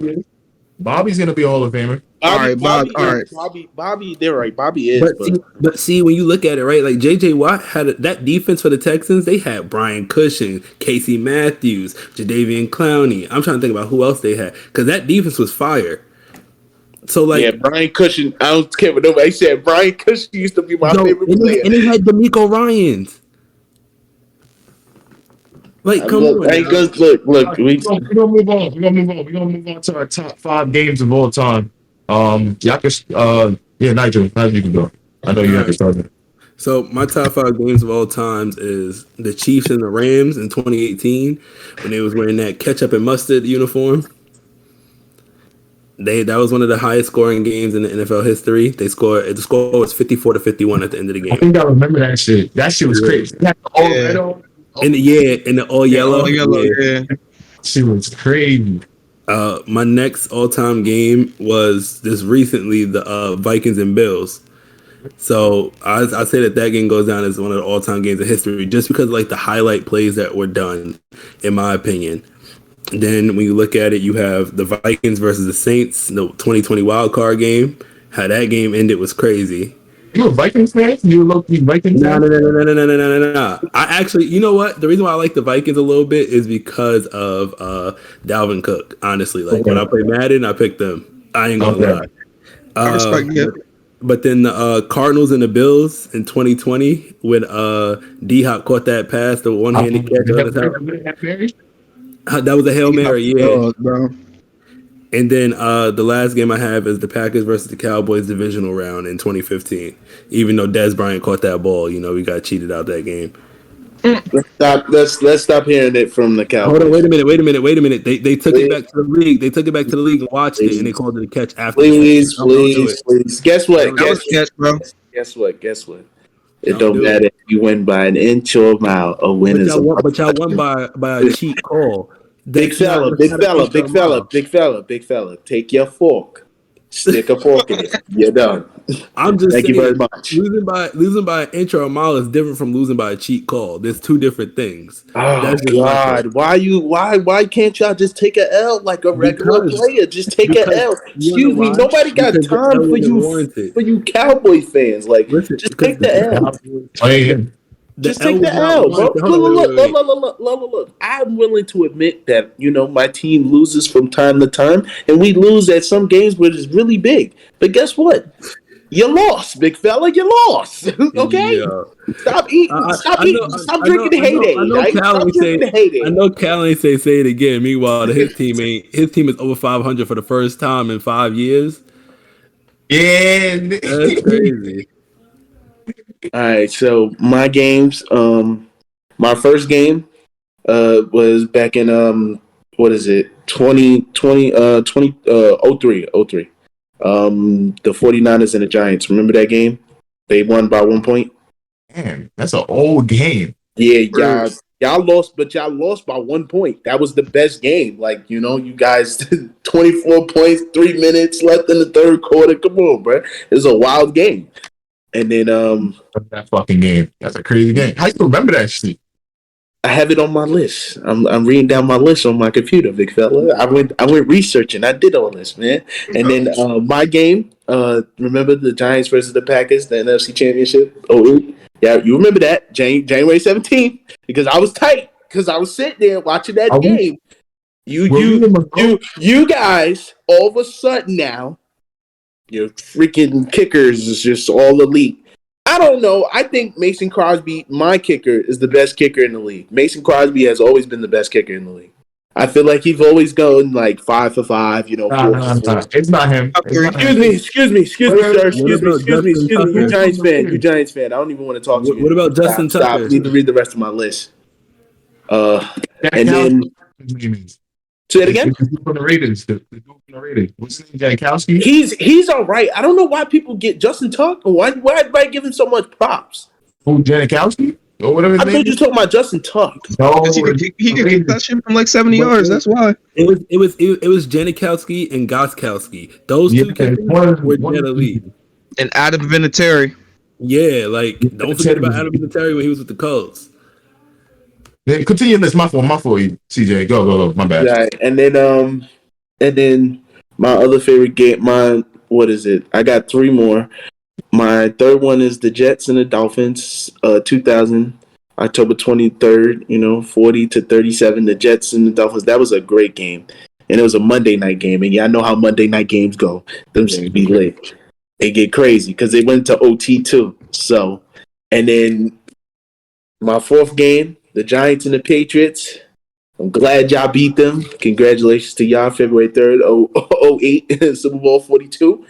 Bobby's gonna be a Hall of Famer. Bobby, they're right. Bobby is. But see, when you look at it, right, like J.J. Watt had that defense for the Texans. They had Brian Cushing, Casey Matthews, Jadeveon Clowney. I'm trying to think about who else they had because that defense was fire. So like, yeah, Brian Cushing. I don't care what nobody said. Brian Cushing used to be my favorite player. And they had D'Amico Ryans. Like, come on. Look. We're gonna move on. We're gonna move on to our top 5 games of all time. Y'all can, Nigel, you can go. I know you have to start it. So my top 5 games of all times is the Chiefs and the Rams in 2018 when they was wearing that ketchup and mustard uniform. That was one of the highest scoring games in the NFL history. The score was 54-51 at the end of the game. I think I remember that shit. That shit was crazy. All red on. In the all yellow. Yeah. She was crazy. My next all-time game was this recently, the Vikings and Bills. So I say that game goes down as one of the all-time games in history, just because like the highlight plays that were done, in my opinion. Then when you look at it, you have the Vikings versus the Saints, the 2020 wild card game. How that game ended was crazy. You a Vikings fan? You a low-key Vikings fan? No. I actually, you know what? The reason why I like the Vikings a little bit is because of Dalvin Cook. Honestly, like when I play Madden, I pick them. I ain't gonna lie. I respect it. But then the Cardinals and the Bills in 2020 when D-Hop caught that pass, the one-handed catch. That was a Hail Mary, yeah. Bro. And then the last game I have is the Packers versus the Cowboys divisional round in 2015. Even though Dez Bryant caught that ball, we got cheated out that game. Let's stop hearing it from the Cowboys. Hold on, wait a minute. They took it back to the league. They took it back to the league and watched it, and they called it a catch after. Please. Guess what? Guess what? It don't matter if you win by an inch or a mile. A win is a win. But y'all won by a cheat call. Big fella. Take your fork. Stick a fork in it. You're done. I'm just Thank saying, you very much. Losing by an inch or a mile is different from losing by a cheat call. There's two different things. Oh God! Why can't y'all just take a L like a regular player? Just take a L. Excuse me. Nobody got time for you Cowboy fans. Like, just take the L. Just take the L, bro. Look. I'm willing to admit that, my team loses from time to time, and we lose at some games where it's really big. But guess what? You lost, big fella. You lost. Okay? Yeah. Stop eating. Stop drinking the heyday. I know Cal ain't say it again. Meanwhile, his team is over 500 for the first time in 5 years. Yeah. That's crazy. All right, so my games. My first game was back in 2003. The 49ers and the Giants. Remember that game? They won by 1 point. Man, that's an old game. Yeah, y'all lost, but y'all lost by 1 point. That was the best game. Like, you guys 24 points, 3 minutes left in the third quarter. Come on, bro. It was a wild game. And then that fucking game. That's a crazy game. How you remember that shit? I have it on my list. I'm reading down my list on my computer, big fella. I went researching. I did all this, man. And then my game, remember the Giants versus the Packers, the NFC Championship? Oh, yeah, you remember that January 17th because I was tight because I was sitting there watching that game. You guys all of a sudden now. Your freaking kickers is just all elite. I don't know. I think Mason Crosby, my kicker, is the best kicker in the league. Mason Crosby has always been the best kicker in the league. I feel like he's always going like 5 for 5. It's not him. Excuse me, sir. Excuse me. You Giants fan. I don't even want to talk to you. What about Justin Tucker? Stop. I need to read the rest of my list. And then Say it again. The dude from the Raiders. The dude from the Raiders. What's his name? Janikowski? He's all right. I don't know why people get Justin Tuck. Why everybody give him so much props? Oh, Janikowski? Or whatever his I name thought you is? talking about Justin Tuck. No, He could kick that shit from like 70 yards. That's why. It was Janikowski and Goskowski. Those two kickers were dead elite. And Adam Vinatieri. Yeah, like don't forget about Adam Vinatieri when he was with the Colts. Then continue this. My fault, CJ. Go. My bad. Right. And then my other favorite game, what is it? I got three more. My third one is the Jets and the Dolphins, 2000, October 23rd, 40-37, the Jets and the Dolphins. That was a great game. And it was a Monday night game. And y'all know how Monday night games go. Them should be lit. They get crazy because they went to OT too. So, and then my fourth game, the Giants and the Patriots. I'm glad y'all beat them. Congratulations to y'all, February 3rd, 08, Super Bowl 42.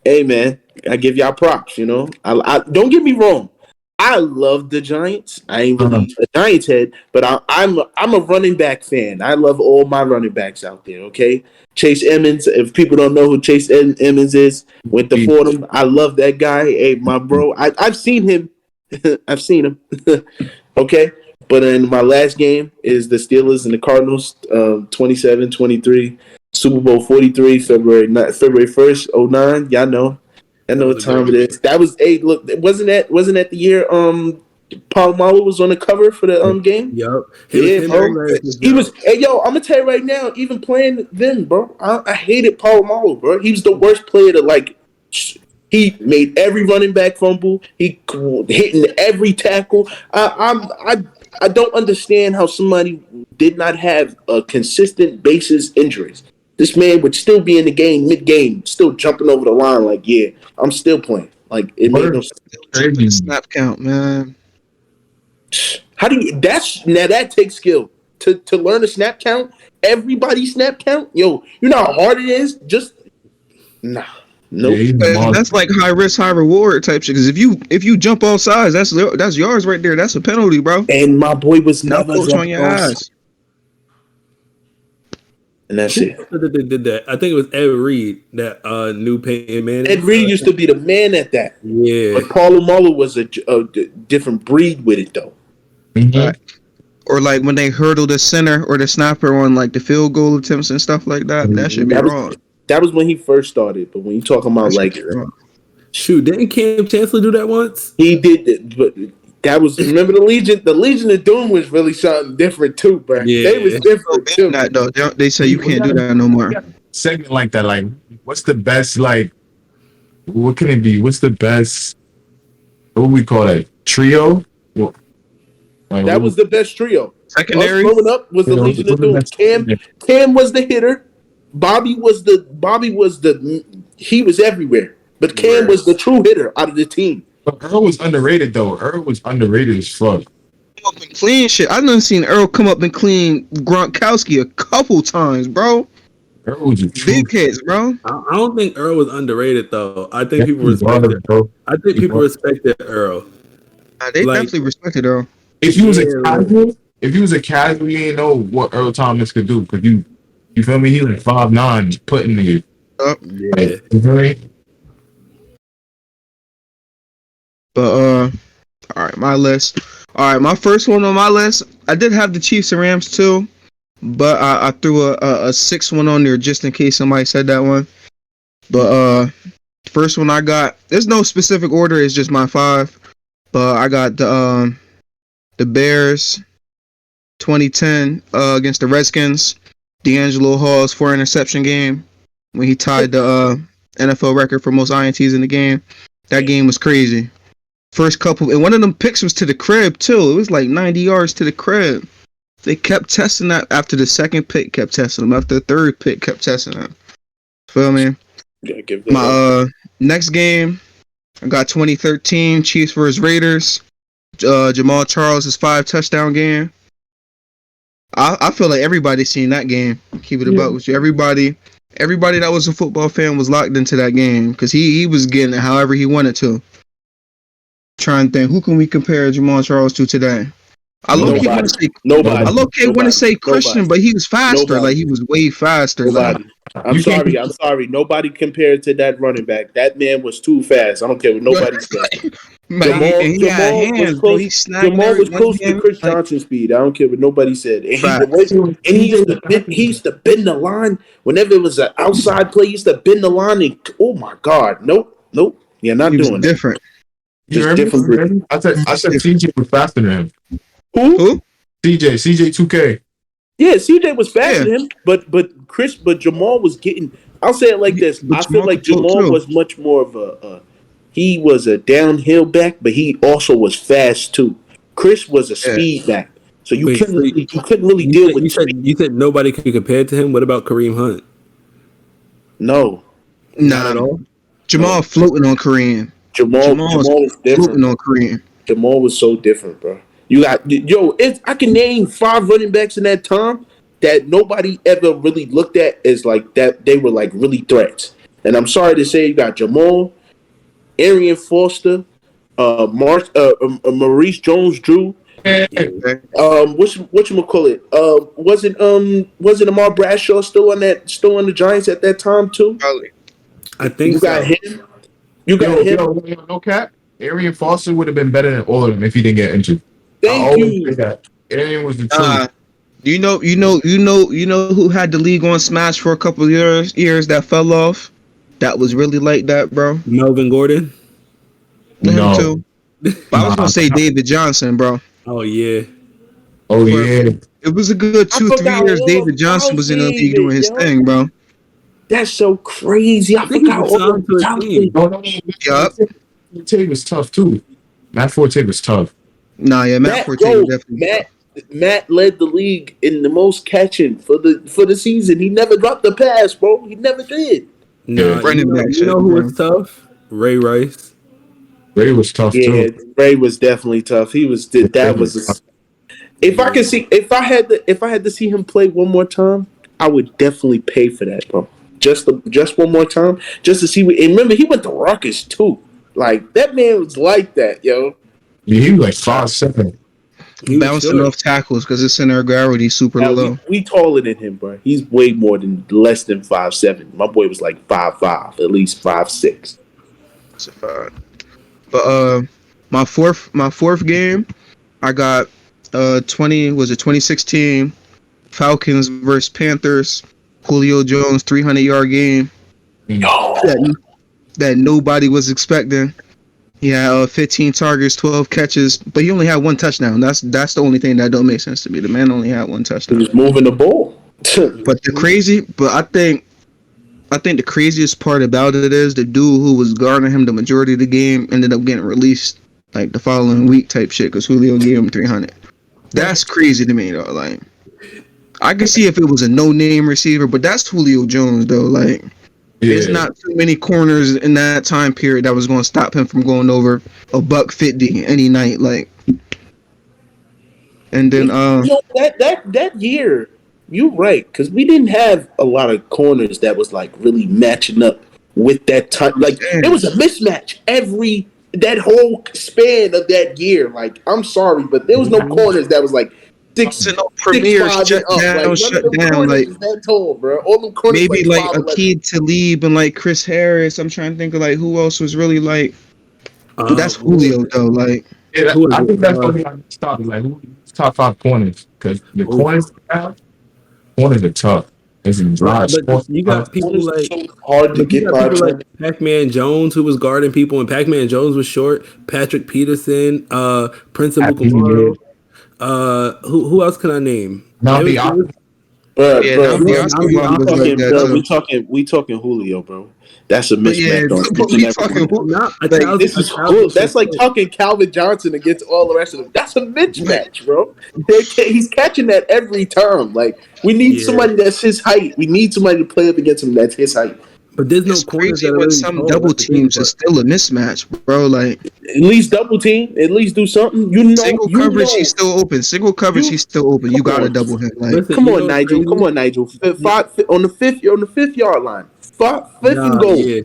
Hey, man, I give y'all props, I don't get me wrong. I love the Giants. I ain't really a Giants head, but I'm a running back fan. I love all my running backs out there, okay? Chase Edmonds, if people don't know who Chase Edmonds is, went to Fordham. I love that guy. Hey, my bro, I've seen him. I've seen him. Okay? But in my last game is the Steelers and the Cardinals, 27-23, Super Bowl 43, February 1st, 09. Y'all know what time it is. That was look, wasn't that the year Palomalo was on the cover for the game? Yep. He was hey yo, I'm gonna tell you right now, even playing then, bro, I hated Palomalo, bro. He was the worst player to he made every running back fumble. He hitting every tackle. I don't understand how somebody did not have a consistent basis injuries. This man would still be in the game, mid-game, still jumping over the line like, yeah, I'm still playing. Like, it made no sense. Snap count, man. How do you, that takes skill. To learn a snap count, everybody snap count, yo, you know how hard it is? Just, nah. Nope. Yeah, that's like high risk, high reward type shit. Because if you jump all sides, that's yours right there. That's a penalty, bro. And my boy was never on your eyes. And that's it. They did that. I think it was Ed Reed that knew Peyton Manning. Ed Reed used to be the man at that. Yeah. But Palomalo was a different breed with it, though. Mm-hmm. Right. Or like when they hurdle the center or the snapper on like the field goal attempts and stuff like that. That should be wrong. That was when he first started. But when you talking about shoot, didn't Cam Chancellor do that once? He did it, but that was remember the Legion. The Legion of Doom was really something different too, bro. Yeah. They was different too. They say you can't do that no more. Segment like that, like what's the best? Like, what can it be? What's the best? What would we call that? Trio? That was the best trio. Secondary growing up was the Legion of Doom. Cam was the hitter. Bobby was he was everywhere. But Cam was the true hitter out of the team. But Earl was underrated though. Earl was underrated as fuck. Come up and clean shit. I done seen Earl come up and clean Gronkowski a couple times, bro. Earl was a big hits, bro. I don't think Earl was underrated though. I think people respected. Respected Earl. They definitely respected Earl. If you was a casual, you didn't know what Earl Thomas could do because you feel me? He was 5'9", putting niggas. Yeah. You feel me? But all right, my list. All right, my first one on my list. I did have the Chiefs and Rams too, but I threw a 6-1 on there just in case somebody said that one. But first one I got. There's no specific order. It's just my 5. But I got the Bears, 2010 against the Redskins. D'Angelo Hall's 4 interception game when he tied the NFL record for most INTs in the game. That game was crazy. First couple, and one of them picks was to the crib too. It was like 90 yards to the crib. They kept testing that after the second pick, kept testing them. After the third pick, kept testing them. Feel me? My next game, I got 2013 Chiefs vs Raiders. Jamal Charles' 5 touchdown game. I feel like everybody's seen that game. Keep it about with you. Everybody that was a football fan was locked into that game because he was getting it however he wanted to. Trying to think, who can we compare Jamal Charles to today? I low key want to say I low key want to say Christian, but he was faster. Like he was way faster. Nobody. Like, I'm sorry. Nobody compared to that running back. That man was too fast. I don't care what nobody said. Jamal was close to Chris Johnson's speed. I don't care what nobody said. And he used to bend the line whenever it was an outside play. He used to bend the line and oh my god, nope. You're not doing different. Just different. I said CJ was faster than him. Who? CJ 2K. Yeah, CJ was faster than him, but Jamal was getting. I'll say it like this: I feel like Jamal was much more of he was a downhill back, but he also was fast too. Chris was a speed back, so you couldn't really deal with. You said nobody could compare to him. What about Kareem Hunt? No, not at all. Jamal floating on Kareem. Jamal was different. Floating on Kareem. Jamal was so different, bro. You got I can name 5 running backs in that time that nobody ever really looked at as like that. They were like really threats. And I'm sorry to say, you got Jamal, Arian Foster, Maurice Jones-Drew. Whatchamacallit? Wasn't Amar Bradshaw still on the Giants at that time too? Probably. I think you got him. You got him. No cap. Arian Foster would have been better than all of them if he didn't get injured. Thank you. Arian was the truth. You know who had the league on smash for a couple of years that fell off? That was really like that, bro. Melvin Gordon? No. Him too. But I was gonna say David Johnson, bro. Oh yeah. It was a good 2-3 years. David Johnson was in the league doing his thing, bro. That's so crazy. I forgot all the Yup. Forte was tough too. Matt Forte was tough. Nah, yeah, Matt Forte definitely. Matt led the league in the most catching for the season. He never dropped the pass, bro. He never did. No, you know who was tough? Ray Rice. Ray was tough too. Yeah, Ray was definitely tough. He was. That was. If I had to see him play one more time, I would definitely pay for that, bro. Just one more time, just to see. And remember, he went to Rutgers too. Like that man was like that, yo. Yeah, he was like 5'7". Bouncing off tackles because his center of gravity super low. We taller than him, bro. He's way more than less than 5'7". My boy was like 5'5", at least 5'6". That's a fact. But my fourth game, I got 2016 Falcons versus Panthers. Julio Jones 300-yard game. That nobody was expecting. He had 15 targets, 12 catches, but he only had 1 touchdown. That's the only thing that don't make sense to me. The man only had 1 touchdown. He was moving the ball. But I think the craziest part about it is the dude who was guarding him the majority of the game ended up getting released like the following week type shit because Julio gave him 300. That's crazy to me though. Like I can see if it was a no-name receiver, but that's Julio Jones though. Like. Yeah. There's not too many corners in that time period that was going to stop him from going over $150 any night, like. And then that year, you're right, because we didn't have a lot of corners that was like really matching up with that time. Like it was a mismatch that whole span of that year. Like I'm sorry, but there was no corners that was like. Premier shut down. Like that tall, bro. All them corners maybe like Akeem Talib and like Chris Harris. I'm trying to think of like who else was really like. That's Julio though. Like I think that's what I'm stopping. Like who's top 5 corners? Because the corners are tough. It's dry. But you got people like hard to get by. Like Pac-Man Jones, who was guarding people, and Pac-Man Jones was short. Patrick Peterson, Prince of Mukamaro. Who else can I name? We talking Julio, bro. That's a mismatch. This is cool. That's like talking Calvin Johnson against all the rest of them. That's a mismatch, bro. He's catching that every time. Like we need somebody that's his height. We need somebody to play up against him that's his height. But there's no corners that with some double teams is still a mismatch, bro. Like at least double team, at least do something. Single coverage, he's still open. Single coverage, he's still open. You gotta double him. Like, come on, Nigel. 5 on the 5th yard line. 5th and goal. Yeah.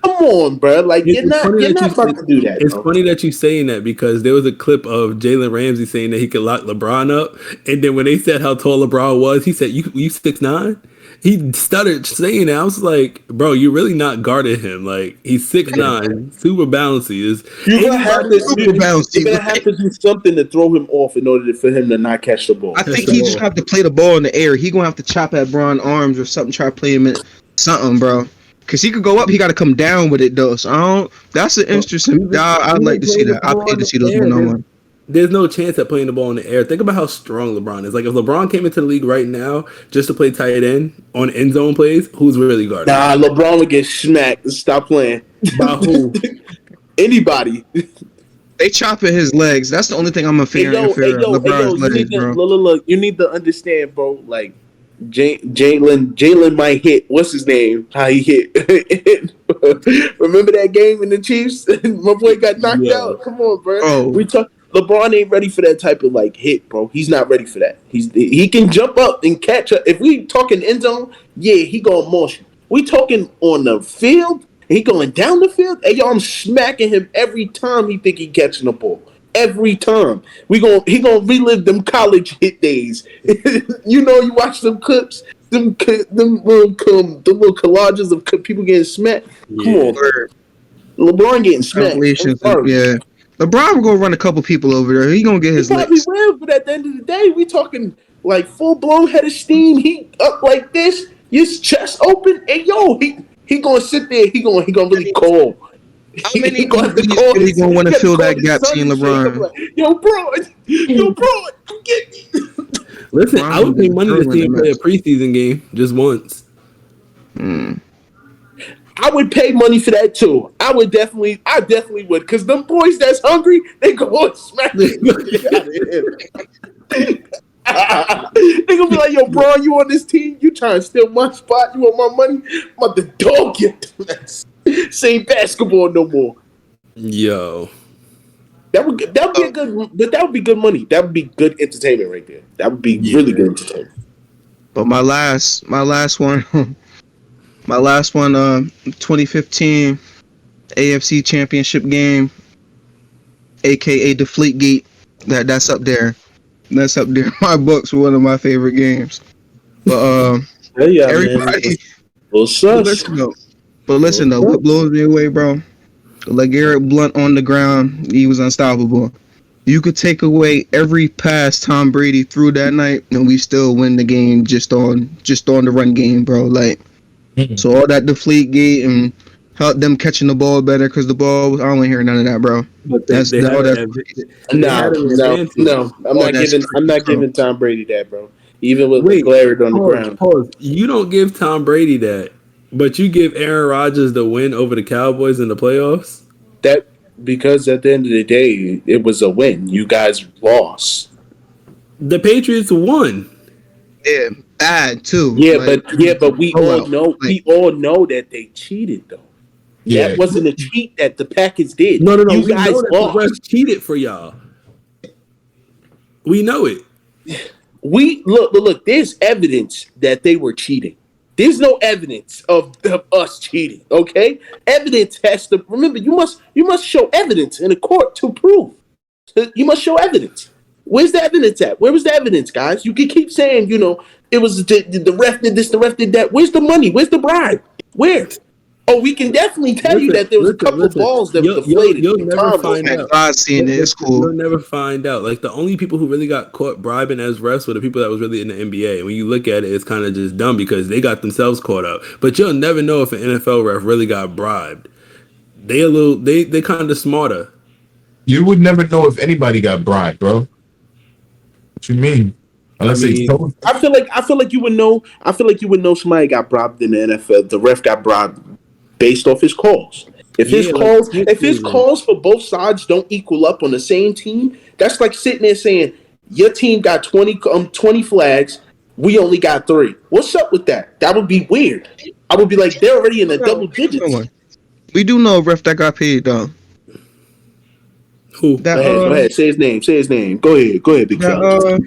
Come on, bro. Like It's funny you're that not about to do that. it's Bro. funny that you saying that because there was a clip of Jalen Ramsey saying that he could lock LeBron up, and then when they said how tall LeBron was, he said, "You 6'9". He stuttered saying that. I was like, "Bro, you're really not guarding him. Like he's 6'9", super bouncy. Is You're gonna have to Super bouncy, you're gonna like- have to do something to throw him off in order for him to not catch the ball. I think he just have to play the ball in the air. He gonna have to chop at Bron's arms or something. Try to play him in something, bro. Cause he could go up, he got to come down with it though. So I don't. That's an interesting. I'd like to see that. I'd pay to see those one-on-one. There's no chance at playing the ball in the air. Think about how strong LeBron is. Like if LeBron came into the league right now just to play tight end on end zone plays, who's really guarding? Nah, LeBron would get smacked. Stop playing. By who? Anybody. They chopping his legs. That's the only thing I'm fearing. LeBron's legs, bro. Look, you need to understand, bro. Like Jalen might hit. What's his name? How he hit? Remember that game in the Chiefs? My boy got knocked out. Come on, bro. Oh. LeBron ain't ready for that type of like hit, bro. He's not ready for that. He can jump up and catch up. If we talking end zone, yeah, he going motion. We talking on the field. He going down the field. Hey, yo, I'm smacking him every time he think he catching the ball. Every time he gonna relive them college hit days. You know, you watch them clips, them little collages of people getting smacked. Come on, LeBron getting smacked. Yeah, LeBron gonna run a couple people over there. He gonna get his probably licks. will, but at the end of the day, we talking like full blown head of steam. He up like this, his chest open, and yo, he gonna sit there. He gonna really call. How many really gonna want to fill that gap, seeing LeBron? Like, yo, bro, get me. Listen, I would pay money to see him play a preseason game just once. I would pay money for that too. I definitely would, because them boys that's hungry, they go and smack the out of him. They gonna be like, yo, bro, you on this team? You trying to steal my spot? You want my money? I'm about to dog you. Same basketball no more. Yo, that would be a good, but that would be good money. That would be good entertainment right there. That would be really good entertainment. But my last one, 2015 AFC Championship game, aka Deflategate. That's up there. That's up there. My books were one of my favorite games. But everybody. Listen though, what blows me away, bro? LeGarrette Blount on the ground, he was unstoppable. You could take away every pass Tom Brady threw that night, and we still win the game just on the run game, bro. Like, so all that Deflategate and help them catching the ball better because the ball was. I don't want to hear none of that, bro. But I'm not giving Tom Brady that, bro. Even with LeGarrette on the ground. Pause. You don't give Tom Brady that. But you give Aaron Rodgers the win over the Cowboys in the playoffs? That because at the end of the day, it was a win. You guys lost. The Patriots won. Yeah, bad too. But we all know that they cheated though. Yeah. That wasn't a cheat that the Packers did. No. You we guys know that the refs cheated for y'all. We know it. We look. There's evidence that they were cheating. There's no evidence of us cheating. Okay, evidence has to. Remember, you must show evidence in a court to prove. You must show evidence. Where's the evidence at? Where was the evidence, guys? You can keep saying, it was the ref did this, the ref did that. Where's the money? Where's the bribe? Where? Oh, we can definitely tell you that there was a couple of balls that were deflated. You'll never find out. It's cool. You'll never find out. Like, the only people who really got caught bribing as refs were the people that was really in the NBA. And when you look at it, it's kind of just dumb because they got themselves caught up. But you'll never know if an NFL ref really got bribed. They kind of smarter. You would never know if anybody got bribed, bro. What you mean? Unless they told. I feel like you would know. I feel like you would know somebody got bribed in the NFL. The ref got bribed based off his calls. If his calls for both sides don't equal up on the same team, that's like sitting there saying your team got 20 flags, we only got 3. What's up with that? That would be weird. I would be like, they're already in the double digits. We do know a ref that got paid though. Who? Go ahead. Say his name. Go ahead, big fella.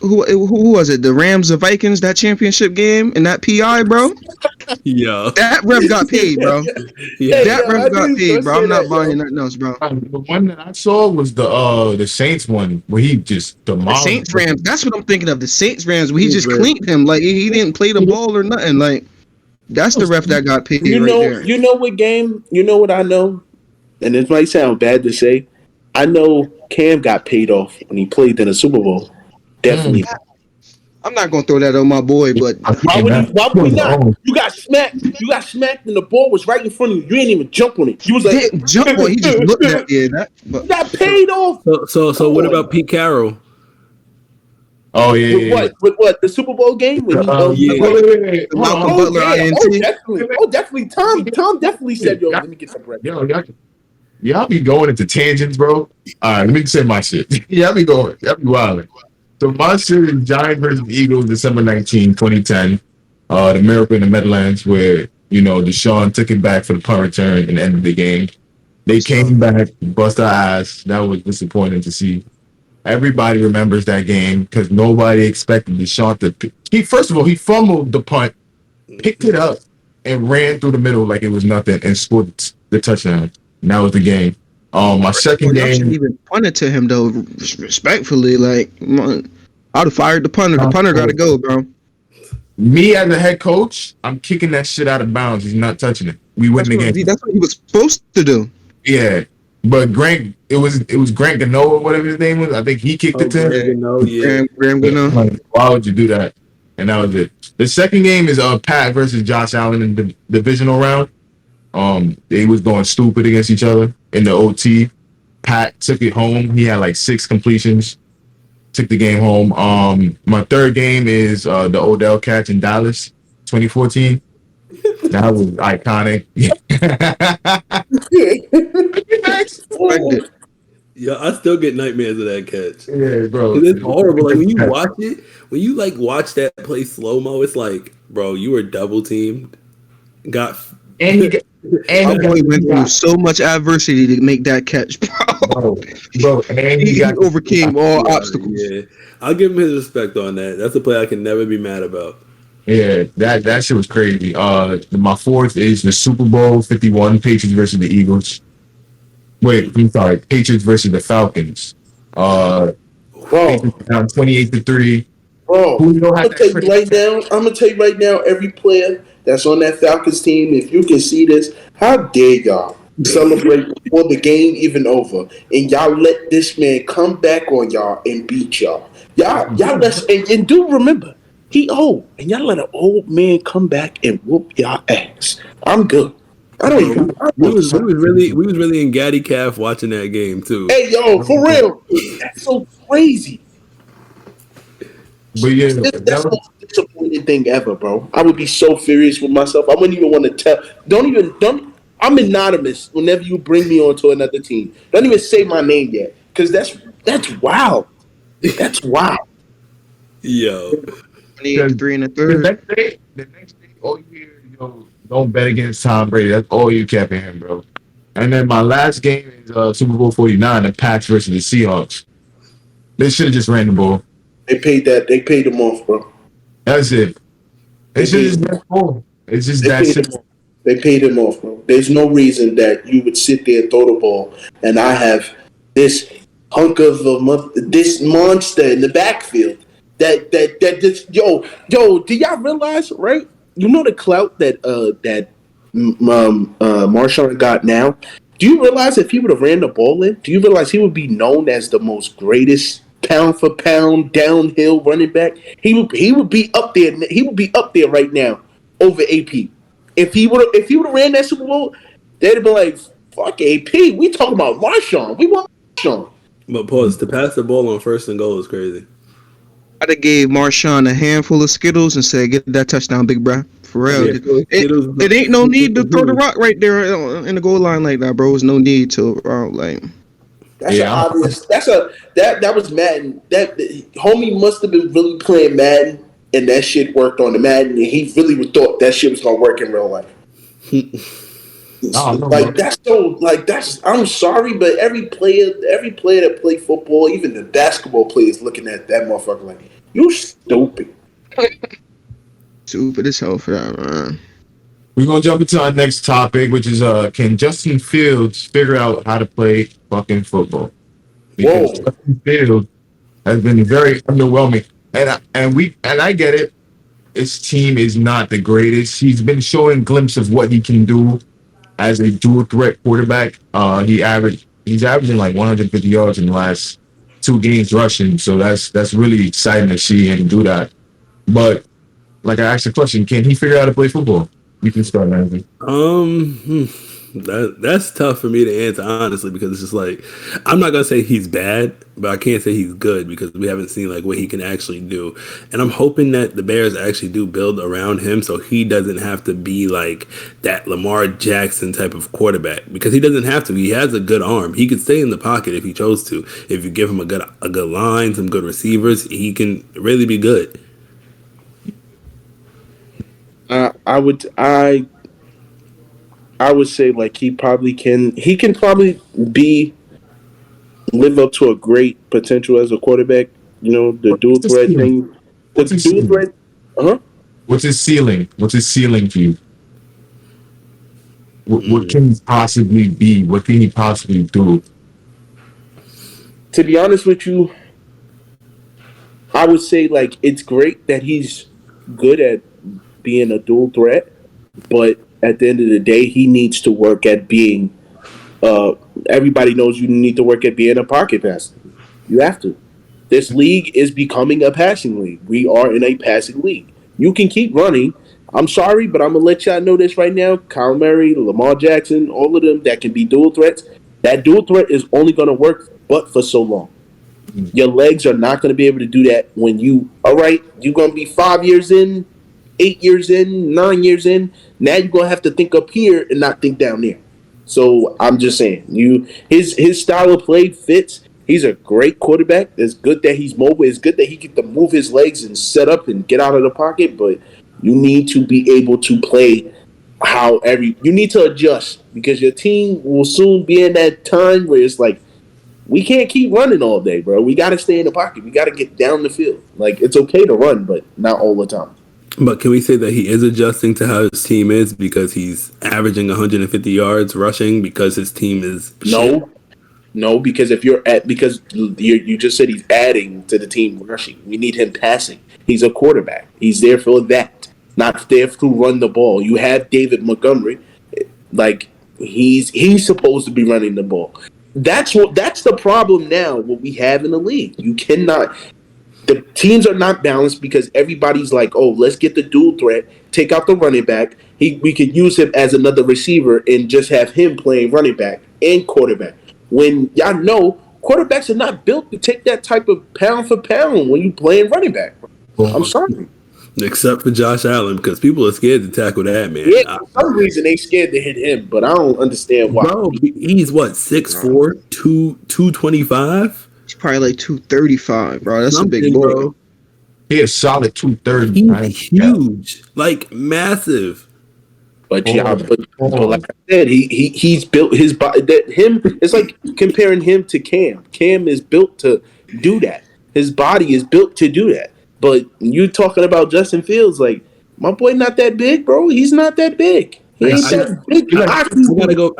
Who was it? The Rams, the Vikings, that championship game and that PI, bro. Yo. That ref got paid, bro. Yeah. That yo, I ref got knew you paid, was bro. gonna I'm say not that, buying yo. nothing else, bro. The one that I saw was the Saints one where he just The demolished. Saints Rams. That's what I'm thinking of. The Saints Rams where he Saints just Rams. cleaned him. Like he didn't play the ball or nothing. Like that's the ref that got paid right there. You know what game? You know what I know? And this might sound bad to say. I know Cam got paid off when he played in the Super Bowl. Definitely. I'm not gonna throw that on my boy, but Why would he? Why would we not? You got smacked. You got smacked, and the ball was right in front of you. You didn't even jump on it. You was he like, didn't jump on. He just looked at that. You got paid off. So what about Pete Carroll? Oh yeah, With yeah, what? With what? The Super Bowl game when he Yeah. wait. The Hold on, Malcolm hold on. Butler yeah. INT. Oh definitely. Tom definitely said, "Yo, let me get some bread." Y'all be going into tangents, bro. All right, let me say my shit. Y'all be wilding. So my shit is Giants versus Eagles, December 2010. The miracle in the Meadowlands where, Deshaun took it back for the punt return and ended the game. They came back, bust our ass. That was disappointing to see. Everybody remembers that game because nobody expected Deshaun to. First of all, he fumbled the punt, picked it up, and ran through the middle like it was nothing and scored the touchdown. And that was the game. My second Y'all shouldn't game. even punt it to him though. Respectfully, like I'd have fired the punter. The punter got to go, bro. Me as a head coach, I'm kicking that shit out of bounds. He's not touching it. We win the game. That's what he was supposed to do. Yeah, but Grant, it was Grant Gano or whatever his name was. I think he kicked it to him. Graham Gano. Like, why would you do that? And that was it. The second game is Pat versus Josh Allen in the divisional round. They was going stupid against each other in the OT. Pat took it home. He had like 6 completions. Took the game home. My third game is the Odell catch in Dallas, 2014. That was iconic. Yeah, I still get nightmares of that catch. Yeah, bro. It's horrible. Like when you watch it, when you like watch that play slow mo, it's like, bro, you were double teamed. And My boy went through so much adversity to make that catch, bro. And He overcame all obstacles. Yeah, I'll give him his respect on that. That's a play I can never be mad about. Yeah, that shit was crazy. My fourth is the Super Bowl 51, Patriots versus the Eagles. Wait, I'm sorry, Patriots versus the Falcons. Bro, Down 28-3. bro, Who know how I'm gonna tell you right now, every player that's on that Falcons team, if you can see this, how dare y'all celebrate before the game even over, and y'all let this man come back on y'all and beat y'all. Y'all let's and do remember he old, and y'all let an old man come back and whoop y'all ass. I'm good. I don't even. We was really in Gaddy Calf watching that game too. Hey yo, for real, that's so crazy. But yeah, That's the most disappointing thing ever, bro. I would be so furious with myself. I wouldn't even want to tell. Don't. I'm anonymous whenever you bring me onto another team. Don't even say my name yet, because that's wild. That's wild. Yo, 3 and a the third. next day, all you hear, don't bet against Tom Brady. That's all you kept hearing, bro. And then my last game is Super Bowl 49, the Pats versus the Seahawks. They should have just ran the ball. They paid that. They paid them off, bro. That's it. They should have just ran the ball. It's just that shit. They paid him off, bro. There's no reason that you would sit there and throw the ball, and I have this hunk of this monster in the backfield. That just yo. Do y'all realize, right? You know the clout that Marshawn got now. Do you realize if he would have ran the ball in, do you realize he would be known as the most greatest pound for pound downhill running back? He would be up there. He would be up there right now over AP. If he would have ran that Super Bowl, they'd have been like, "Fuck AP, we talking about Marshawn. We want Marshawn." but pause to pass the ball on 1st and goal is crazy. I'd have gave Marshawn a handful of Skittles and said, "Get that touchdown, big bro." For real, it ain't no need to throw the rock right there in the goal line like that, bro. There's no need to, like. That's an obvious. That was Madden. That homie must have been really playing Madden, and that shit worked on the Madden, and he really thought that shit was gonna work in real life. I'm sorry, but every player that play football, even the basketball players, looking at that motherfucker like, you stupid. Stupid as hell for that, man. We're gonna jump into our next topic, which is can Justin Fields figure out how to play fucking football? Because Whoa. Justin Fields has been very underwhelming, and I get it. His team is not the greatest. He's been showing glimpses of what he can do as a dual threat quarterback. He's averaging like 150 yards in the last 2 games rushing. So that's really exciting to see him do that. But like I asked the question, can he figure out how to play football? You can start, Anthony. That's tough for me to answer honestly because it's just like I'm not gonna say he's bad, but I can't say he's good because we haven't seen like what he can actually do. And I'm hoping that the Bears actually do build around him so he doesn't have to be like that Lamar Jackson type of quarterback because he doesn't have to. He has a good arm. He could stay in the pocket if he chose to. If you give him a good line, some good receivers, he can really be good. I would say like he can probably be live up to a great potential as a quarterback. You know, the dual What's his threat ceiling? thing. The What's his dual ceiling? threat, huh? What's his ceiling? What's his ceiling for you? What can he possibly be? What can he possibly do? To be honest with you, I would say like it's great that he's good at being a dual threat, but at the end of the day, he needs to work at being. Everybody knows you need to work at being a pocket passer. You have to. This league is becoming a passing league. We are in a passing league. You can keep running. I'm sorry, but I'm gonna let y'all know this right now. Kyle Murray, Lamar Jackson, all of them that can be dual threats. That dual threat is only gonna work but for so long. Your legs are not gonna be able to do that when you all right, you're gonna be 5 years in, 8 years in, 9 years in. Now you're gonna have to think up here and not think down there. So I'm just saying, his style of play fits. He's a great quarterback. It's good that he's mobile. It's good that he can move his legs and set up and get out of the pocket. But you need to be able to play you need to adjust because your team will soon be in that time where it's like we can't keep running all day, bro. We got to stay in the pocket. We got to get down the field. Like it's okay to run, but not all the time. But can we say that he is adjusting to how his team is because he's averaging 150 yards rushing because his team is shit? No, because you just said he's adding to the team rushing. We need him passing. He's a quarterback. He's there for that, not there to run the ball. You have David Montgomery, like he's supposed to be running the ball. That's the problem now. What we have in the league, you cannot. The teams are not balanced because everybody's like, oh, let's get the dual threat, take out the running back. We could use him as another receiver and just have him playing running back and quarterback. When y'all know quarterbacks are not built to take that type of pound for pound when you playing running back. I'm sorry. Except for Josh Allen, because people are scared to tackle that man. Yeah, for some reason they scared to hit him, but I don't understand why. Bro, he's what 6'4", 225? He's probably like 235, bro. That's a big Something, boy. bro. He is solid 230. He's huge, like massive. But like I said, he's built his body. It's like comparing him to Cam. Cam is built to do that. His body is built to do that. But you talking about Justin Fields, like my boy, not that big, bro. He's not that big. He ain't that big. I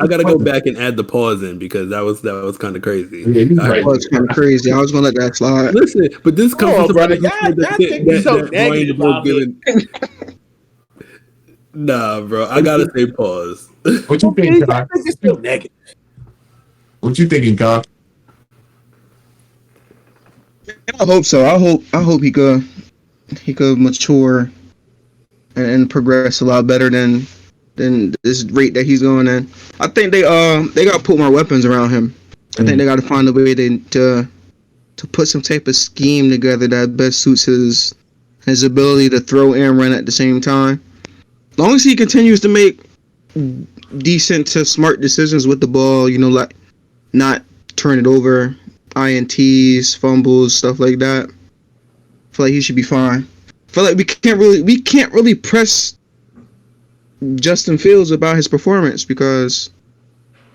gotta go back and add the pause in because that was kind of crazy. Yeah, he's right. That was kind of crazy. I was gonna let that slide. Listen, but this comes Oh, from brother, somebody y'all think he's so negative about it. Nah, bro, I gotta say pause. What you think, Kyle? It's still negative. What you thinking, Kyle? I hope so. I hope he could mature and progress a lot better than this rate that he's going in. I think they got to put more weapons around him. I think they got to find a way to put some type of scheme together that best suits his ability to throw and run at the same time. As long as he continues to make decent to smart decisions with the ball, you know, like not turn it over, INTs, fumbles, stuff like that. I feel like he should be fine. I feel like we can't really press Justin Fields about his performance because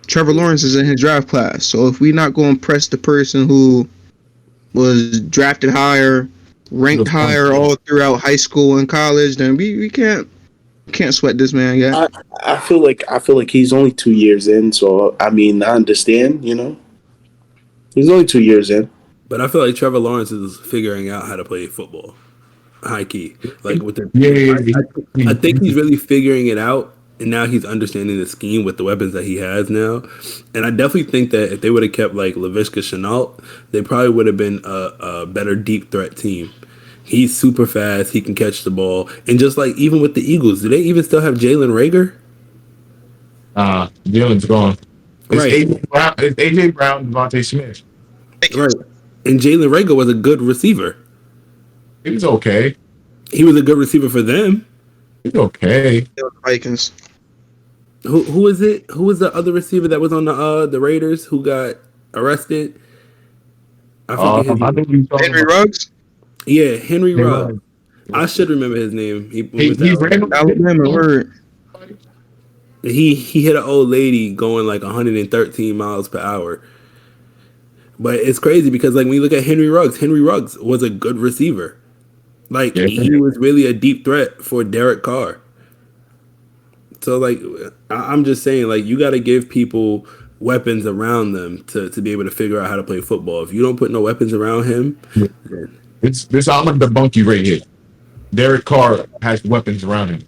Trevor Lawrence is in his draft class. So if we're not going to press the person who was drafted higher, ranked higher all throughout high school and college, then we can't Can't sweat this man yet. I feel like he's only 2 years in, so I mean I understand, He's only 2 years in. But I feel like Trevor Lawrence is figuring out how to play football. High key, like with the I think he's really figuring it out, and now he's understanding the scheme with the weapons that he has now. And I definitely think that if they would have kept like Laviska Shenault, they probably would have been a better deep threat team. He's super fast. He can catch the ball, and just like even with the Eagles, do they even still have Jalen Rager? Jalen's gone. It's Right. AJ Brown, Devontae Smith. Right, and Jalen Rager was a good receiver. He was okay. He was a good receiver for them. He's okay. Vikings. Who is it? Who was the other receiver that was on the Raiders who got arrested? I forget his I name. think he's talking Henry about- Ruggs. Yeah, Henry Ruggs. Ruggs. I should remember his name. He ran Alabama. Word. He hit an old lady going like 113 miles per hour. But it's crazy because like when you look at Henry Ruggs was a good receiver. Like he was really a deep threat for Derek Carr. So like I'm just saying like you got to give people weapons around them to be able to figure out how to play football. If you don't put no weapons around him, then I'm gonna debunk you right here. Derek Carr has weapons around him.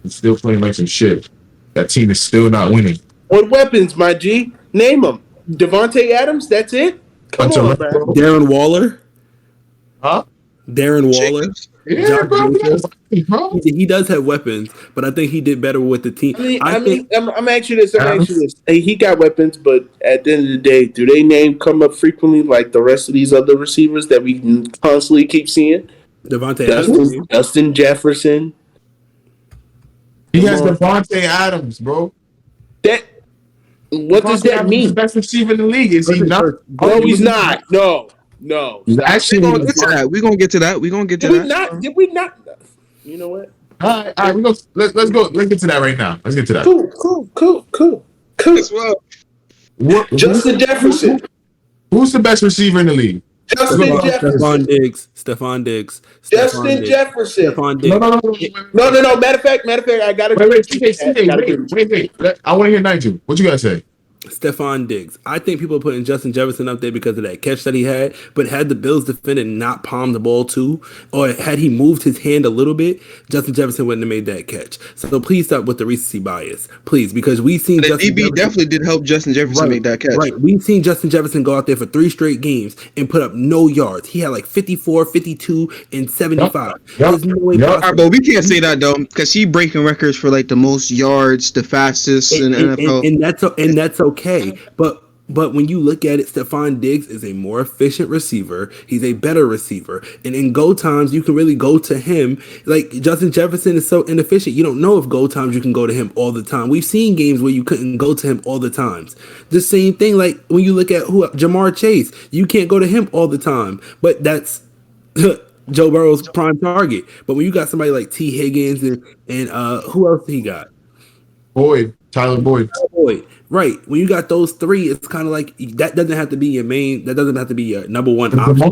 He's still playing like some shit. That team is still not winning. What weapons, my G? Name them. Devontae Adams. That's it. Come Until- on, man. Darren Waller. Huh? Darren Waller. Jacobs. Yeah, Josh bro. Jacobs. Bro. He does have weapons, but I think he did better with the team. I'm asking you this. Hey, he got weapons, but at the end of the day, do they name come up frequently like the rest of these other receivers that we constantly keep seeing? Devontae Adams. Justin Jefferson. He has Devontae Adams, bro. What does Devontae that Adams is mean? the best receiver in the league. Is he not? No, he's not. No. He's actually. We're gonna get to that. We're gonna get to that. We're gonna get to that. Did we not? You know what? All right. Let's go. Let's get to that right now. Let's get to that. Cool. As well. Justin Jefferson. Who's the best receiver in the league? Justin Jefferson. Stephon Diggs. Justin Jefferson. Stephon Diggs. No. Matter of fact, I gotta Wait. I want to hear Nigel. What you gotta say? Stephon Diggs. I think people are putting Justin Jefferson up there because of that catch that he had, but had the Bills defended not palmed the ball too, or had he moved his hand a little bit, Justin Jefferson wouldn't have made that catch. So please stop with the recency bias, please, because we've seen The Justin DB Jefferson, definitely did help Justin Jefferson make that catch. Right. We've seen Justin Jefferson go out there for 3 straight games and put up no yards. He had like 54, 52, and 75. There's no way All right, but we can't say that though, because he breaking records for like the most yards, the fastest in the NFL. And that's okay. But when you look at it, Stephon Diggs is a more efficient receiver. He's a better receiver. And in goal times, you can really go to him. Like, Justin Jefferson is so inefficient. You don't know if goal times you can go to him all the time. We've seen games where you couldn't go to him all the times. The same thing, like, when you look at Jamar Chase, you can't go to him all the time. But that's Joe Burrow's prime target. But when you got somebody like T. Higgins and who else he got? Tyler Boyd. Right. When you got those three, it's kind of like that doesn't have to be your main. That doesn't have to be your number one option.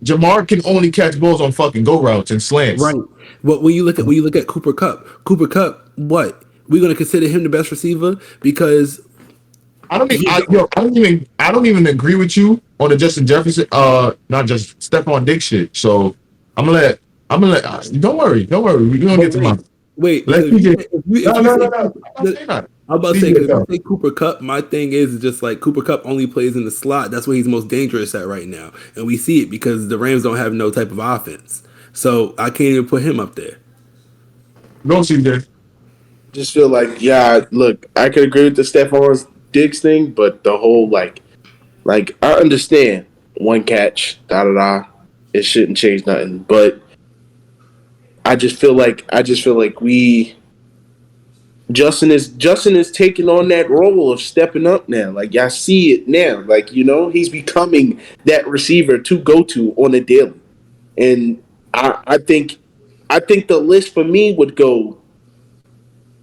Jamar can only catch balls on fucking go routes and slants. Right. But when you look at Cooper Kupp, what we're gonna consider him the best receiver because I don't even agree with you on the Justin Jefferson. Not just Stephon Diggs shit. So I'm gonna let. Don't worry. We're gonna get to my. Wait. Let's get. No. I'm about to say, because if I say Cooper Kupp, my thing is just like Cooper Kupp only plays in the slot. That's where he's most dangerous at right now. And we see it because the Rams don't have no type of offense. So I can't even put him up there. Go see there. Just feel like, look, I could agree with the Stephon Diggs thing, but the whole like I understand one catch, it shouldn't change nothing. But I just feel like Justin is taking on that role of stepping up now. Like, y'all see it now. Like, he's becoming that receiver to go to on a daily. And I think the list for me would go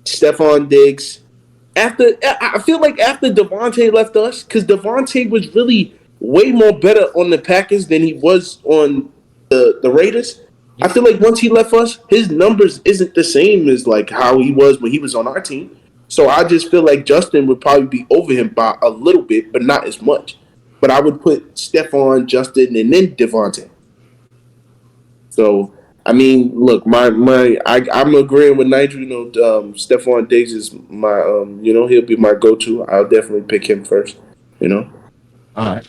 Stephon Diggs. I feel like after Devontae left us, because Devontae was really way more better on the Packers than he was on the Raiders. I feel like once he left us, his numbers isn't the same as like how he was when he was on our team. So I just feel like Justin would probably be over him by a little bit, but not as much. But I would put Stephon, Justin, and then Devontae. So I mean, look, I'm agreeing with Nigel. Stephon Diggs is my he'll be my go-to. I'll definitely pick him first. All right.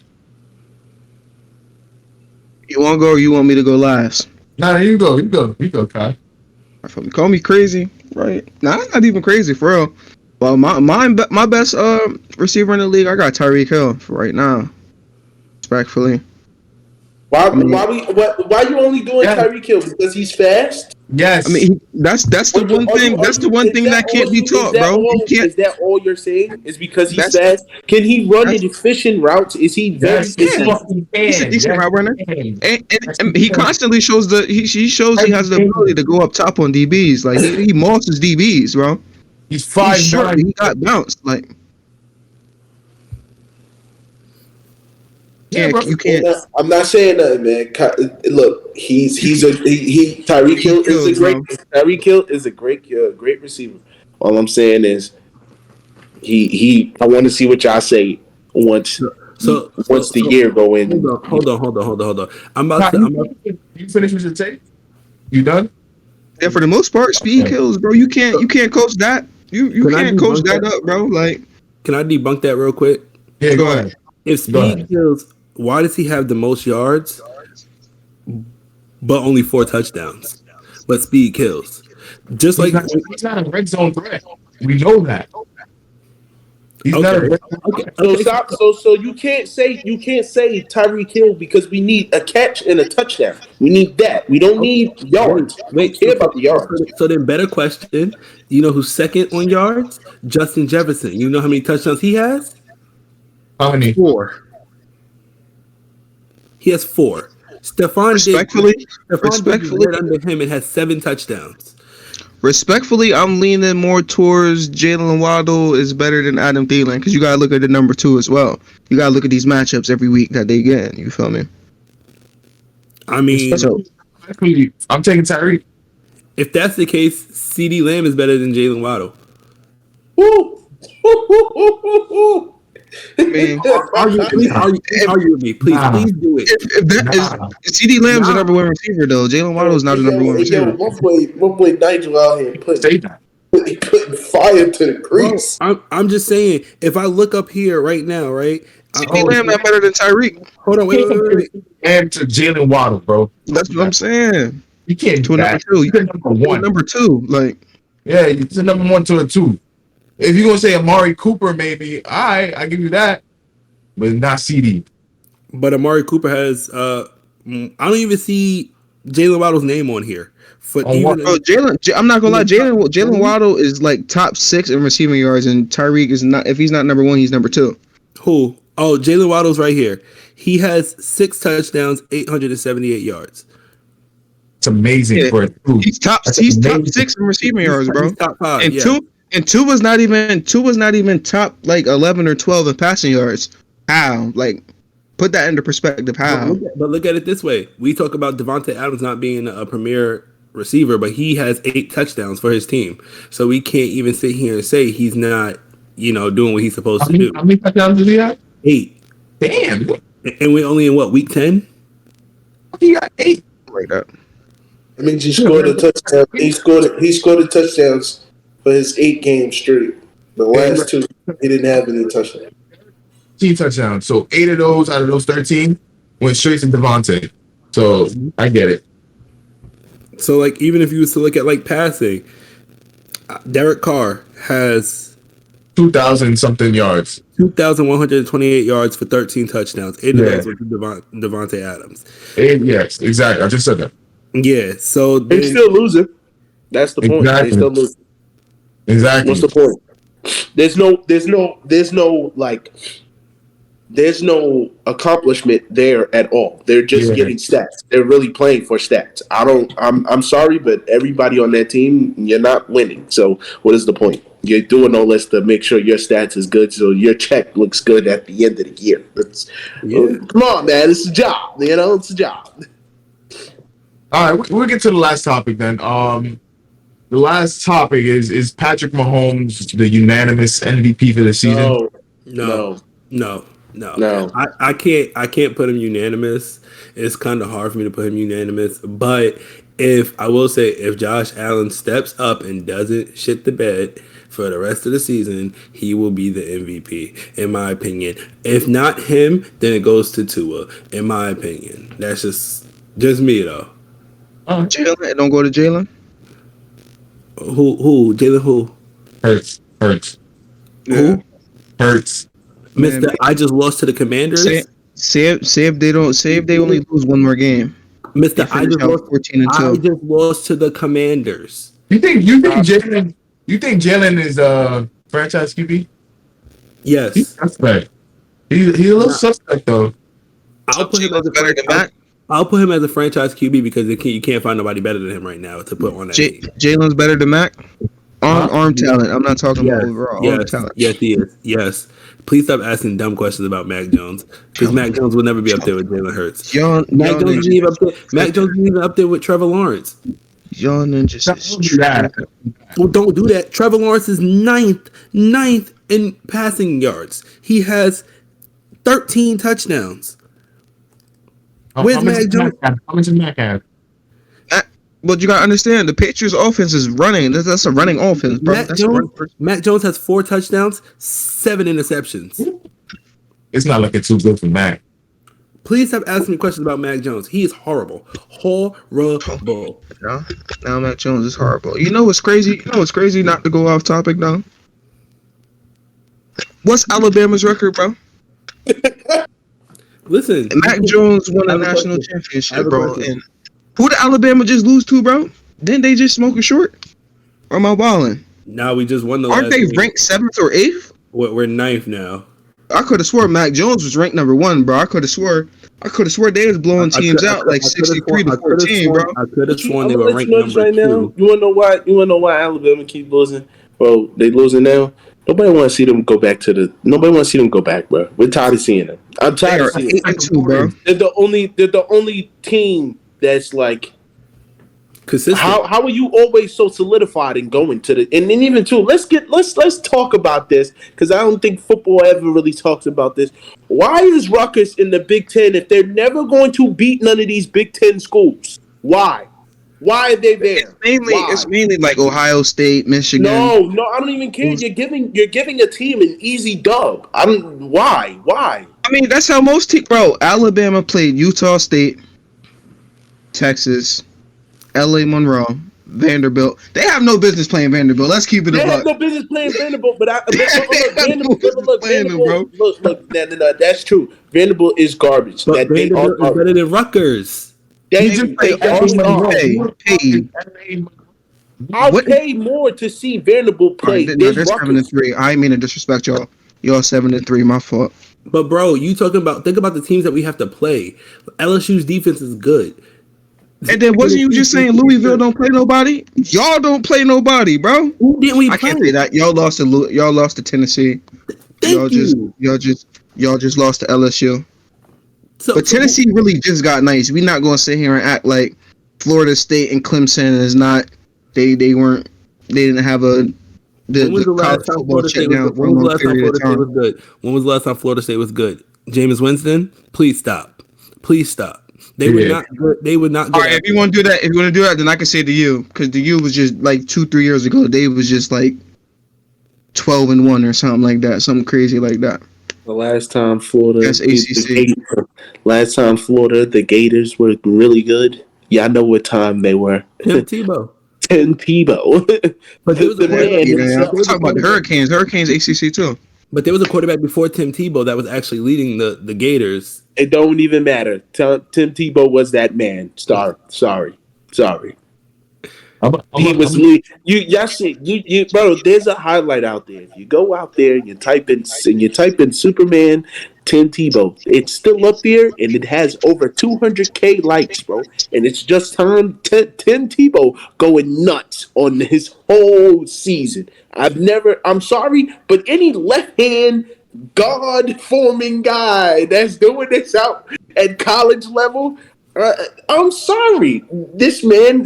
You want to go or you want me to go last? Nah, you go, Kai. Call me crazy, right? Nah, I'm not even crazy for real. Well, my best receiver in the league, I got Tyreek Hill for right now. Respectfully. Why you only doing Tyreek Hill? Because he's fast? Yes. I mean, that's the one thing. That's the one thing that can't be taught, bro. Is that all you're saying? Is because he's fast? Can he run an efficient routes? Is he very? Yes, he's a decent route runner, and he constantly shows he shows he has the ability to go up top on DBs. Like he mosses DBs, bro. He's 5'9". He got bounced. Like you can't. I'm not saying nothing, man. Look, Tyreek Hill is a great receiver. All I'm saying is I want to see what y'all say once the year go in. Hold on. You finished with your tape? You done? Yeah, for the most part, speed kills, bro. You can't coach that. You can't coach that up, bro. Like, can I debunk that real quick? Yeah, go ahead. If speed kills, why does he have the most yards, but only 4 touchdowns? But speed kills. Just like he's not a red zone threat. We know that. He's not a red zone threat. So you can't say Tyreek Hill because we need a catch and a touchdown. We need that. We don't need yards. We don't care about the yards. So then, better question. You know who's second on yards? Justin Jefferson. You know how many touchdowns he has? How many? 4. He has 4. respectfully, right under him and has 7 touchdowns. Respectfully, I'm leaning more towards Jalen Waddle is better than Adam Thielen because you gotta look at the number 2 as well. You gotta look at these matchups every week that they get. You feel me? I mean, I'm taking Tyreek. If that's the case, CD Lamb is better than Jalen Waddle. Woo! I mean, argue with me, please do it. If that is CD Lamb's the number 1 receiver though. Jalen Waddle is not the number 1 receiver. One boy Nigel out here putting fire to the crease. I'm just saying, if I look up here right now, right? CD Lamb not better than Tyreek. Hold on, wait. And to Jalen Waddle, bro. That's what I'm saying. You can't do that. Number 2. You can number 1. Number 2, like it's a number 1 to a 2. If you're gonna say Amari Cooper, maybe I give you that, but not CD. But Amari Cooper has I don't even see Jalen Waddle's name on here. I'm not gonna lie, Jalen Waddle is like top 6 in receiving yards, and Tyreek is not. If he's not number 1, he's number 2. Who? Oh, Jalen Waddle's right here. He has 6 touchdowns, 878 yards. It's amazing for it. He's top 6 in receiving yards, bro. He's top 5, and two was not even top like 11 or 12 in passing yards. How? Like, put that into perspective. How? But look at it this way: we talk about Devontae Adams not being a premier receiver, but he has 8 touchdowns for his team. So we can't even sit here and say he's not, doing what he's supposed to do. How many touchdowns did he have? 8. Damn. And we're only in week 10? He got 8. Like that. I mean, he scored a touchdown. He scored a touchdowns for his 8 games straight. The last 2, he didn't have any touchdowns. 13 touchdowns. So 8 of those out of those 13 went straight to Devontae. So I get it. So like, even if you was to look at like passing, Derek Carr has 2,000 something yards. 2,128 yards for 13 touchdowns. 8 of those were to Devontae Adams. Yes, exactly. I just said that. Yeah. So they're still losing. That's the point. Exactly. They still losing. Exactly. What's the point? There's no accomplishment there at all. They're just getting stats. They're really playing for stats. I'm sorry, but everybody on that team, you're not winning. So what is the point? You're doing all this to make sure your stats is good, so your check looks good at the end of the year. Come on, man. It's a job. It's a job. All right, we'll get to the last topic then. The last topic is Patrick Mahomes the unanimous MVP for the season? No, No, no, no, no. no. I can't put him unanimous. It's kind of hard for me to put him unanimous. But if Josh Allen steps up and doesn't shit the bed for the rest of the season, he will be the MVP, in my opinion. If not him, then it goes to Tua, in my opinion. That's just me though. Jalen, it don't go to Jalen. Who? Jalen who? Hurts. Who? Hurts. Mister, I just lost to the Commanders. Say if they only lose one more game. Mister, I just lost 14-2. I just lost to the Commanders. You think Jalen is a franchise QB? Yes. He's suspect. He's a little suspect though. I'll put him as a better than Mac. I'll put him as a franchise QB because you can't find nobody better than him right now to put on that team. Jalen's better than Mac. Arm talent. I'm not talking about overall. Arm Yes, talent. yes, he is. Yes. Please stop asking dumb questions about Mac Jones because Mac Jones will never be up there with Jalen Hurts. Mac Jones isn't even up there with Trevor Lawrence. Y'all ninjas is Well, don't do that. Trevor Lawrence is ninth in passing yards. He has 13 touchdowns. Where's Mac Jones? How much does Mac have? But you gotta understand, the Patriots' offense is running. That's a running offense, bro. Mac Jones has 4 touchdowns, 7 interceptions. It's not looking too good for Mac. Please stop asking me questions about Mac Jones. He is horrible. Horrible. Now Mac Jones is horrible. You know what's crazy? Not to go off topic now. What's Alabama's record, bro? Listen, Mac Jones won a national championship, bro. And who did Alabama just lose to, bro? Didn't they just smoke a short? Or am I wilding? Now we just won the Aren't they ranked 7th or 8th? We're 9th now. I could have swore Mac Jones was ranked number 1, bro. I could have swore they was blowing teams out like 63 to 14, bro. I could have sworn they were ranked number right 2. Now? You wanna know why Alabama keep losing? Bro, they losing now. Nobody want to see them go back, bro. We're tired of seeing them. I'm tired of seeing them. Bro. They're the only team that's like consistent. How are you always so solidified in going to the and then even too? Let's talk about this because I don't think football ever really talks about this. Why is Rutgers in the Big Ten if they're never going to beat none of these Big Ten schools? Why? Why are they there? It's mainly like Ohio State, Michigan. No, I don't even care. You're giving a team an easy dub. Why? I mean, that's how most teams, bro. Alabama played Utah State, Texas, L.A. Monroe, Vanderbilt. They have no business playing Vanderbilt. Let's keep it a buck. They have no business playing Vanderbilt, but Vanderbilt, that's true. Vanderbilt is garbage. But Vanderbilt is better than Rutgers. I'll pay more to see Vanderbilt play. They're 7-3. I ain't mean to disrespect y'all. Y'all 7-3. My fault. But bro, think about the teams that we have to play. LSU's defense is good. And then wasn't you just saying Louisville don't play nobody? Y'all don't play nobody, bro. Who didn't we play? I can't say that. Y'all lost to Tennessee. Y'all just lost to LSU. But Tennessee really just got nice. We're not going to sit here and act like Florida State and Clemson is not. They didn't have a. When was the last time Florida State was good? When was the last time Florida State was good? Jameis Winston, please stop. They were not good. They were not good. All right, if you want to do that, then I can say the U because the U was just like 2-3 years ago. They was just like 12-1 or something like that, something crazy like that. The last time Florida, that's ACC. The Gators were really good. Yeah, I know what time they were. Tim Tebow. But there was I'm talking about the Hurricanes. Hurricanes ACC too. But there was a quarterback before Tim Tebow that was actually leading the Gators. It don't even matter. Tim Tebow was that man. Sorry. He was you bro. There's a highlight out there. If you go out there and you type in Superman Tim Tebow, it's still up there and it has over 200K likes, bro. And it's just Tim Tebow going nuts on his whole season. I'm sorry, but any left hand God forming guy that's doing this out at college level, I'm sorry. This man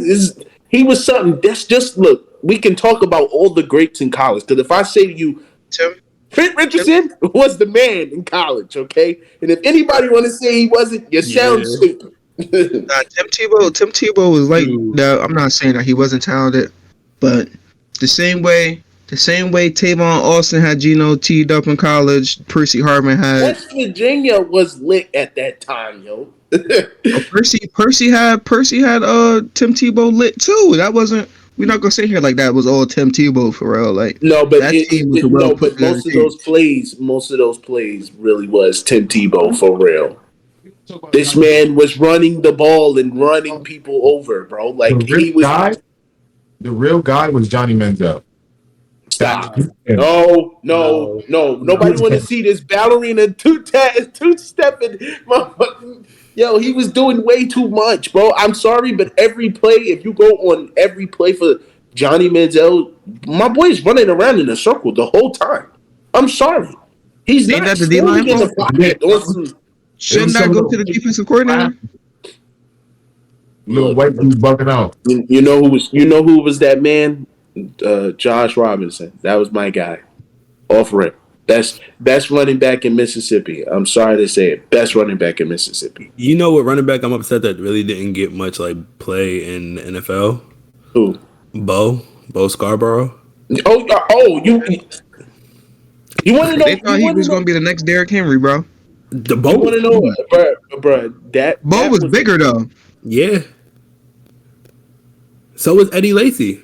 he was something. That's just look. We can talk about all the greats in college. Because if I say to you, Tim, Trent Richardson was the man in college, okay? And if anybody want to say he wasn't, you sound stupid. Tim Tebow was like Dude. that. I'm not saying that he wasn't talented, but the same way Tavon Austin had Geno teed up in college, Percy Harvin had. West Virginia was lit at that time, yo. Percy had Tim Tebow lit too. That wasn't. We're not gonna sit here like that was all Tim Tebow for real. Like No, but that team was well put together most of those plays really was Tim Tebow for real. This man was running the ball and running people over, bro. Like the real guy was Johnny Manziel. Stop. No. Nobody want to see this ballerina two-stepping. Yo, he was doing way too much, bro. I'm sorry, but every play, if you go on every play for Johnny Manziel, my boy's running around in a circle the whole time. I'm sorry. He's Ain't not that the D-line in the pocket. Shouldn't that go to the defensive coordinator? Little white dude bugging out. You know who was that man? Josh Robinson. That was my guy. Off rip. Best running back in Mississippi. I'm sorry to say it. Best running back in Mississippi. You know what running back I'm upset that really didn't get much like play in the NFL? Who? Bo Scarborough. You want to know? They thought he was going to be the next Derrick Henry, bro. The Bo. You want to know, bro? Bo was bigger though. Yeah. So was Eddie Lacy.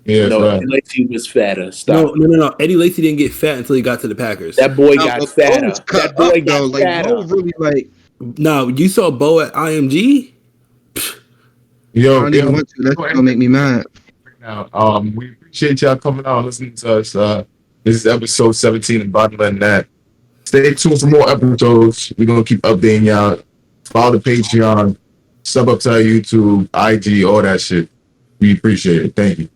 Yeah, no, right. Eddie Lacy was fatter. Stop. No. Eddie Lacy didn't get fat until he got to the Packers. That boy got fatter. That boy got fatter. Bo really like. No, you saw Bo at IMG. Yo, I don't even want to. That's gonna make me mad. Now, we appreciate y'all coming out and listening to us. This is episode 17 of Bottom of the Net. Stay tuned for more episodes. We're gonna keep updating y'all. Follow the Patreon, sub up to our YouTube, IG, all that shit. We appreciate it. Thank you.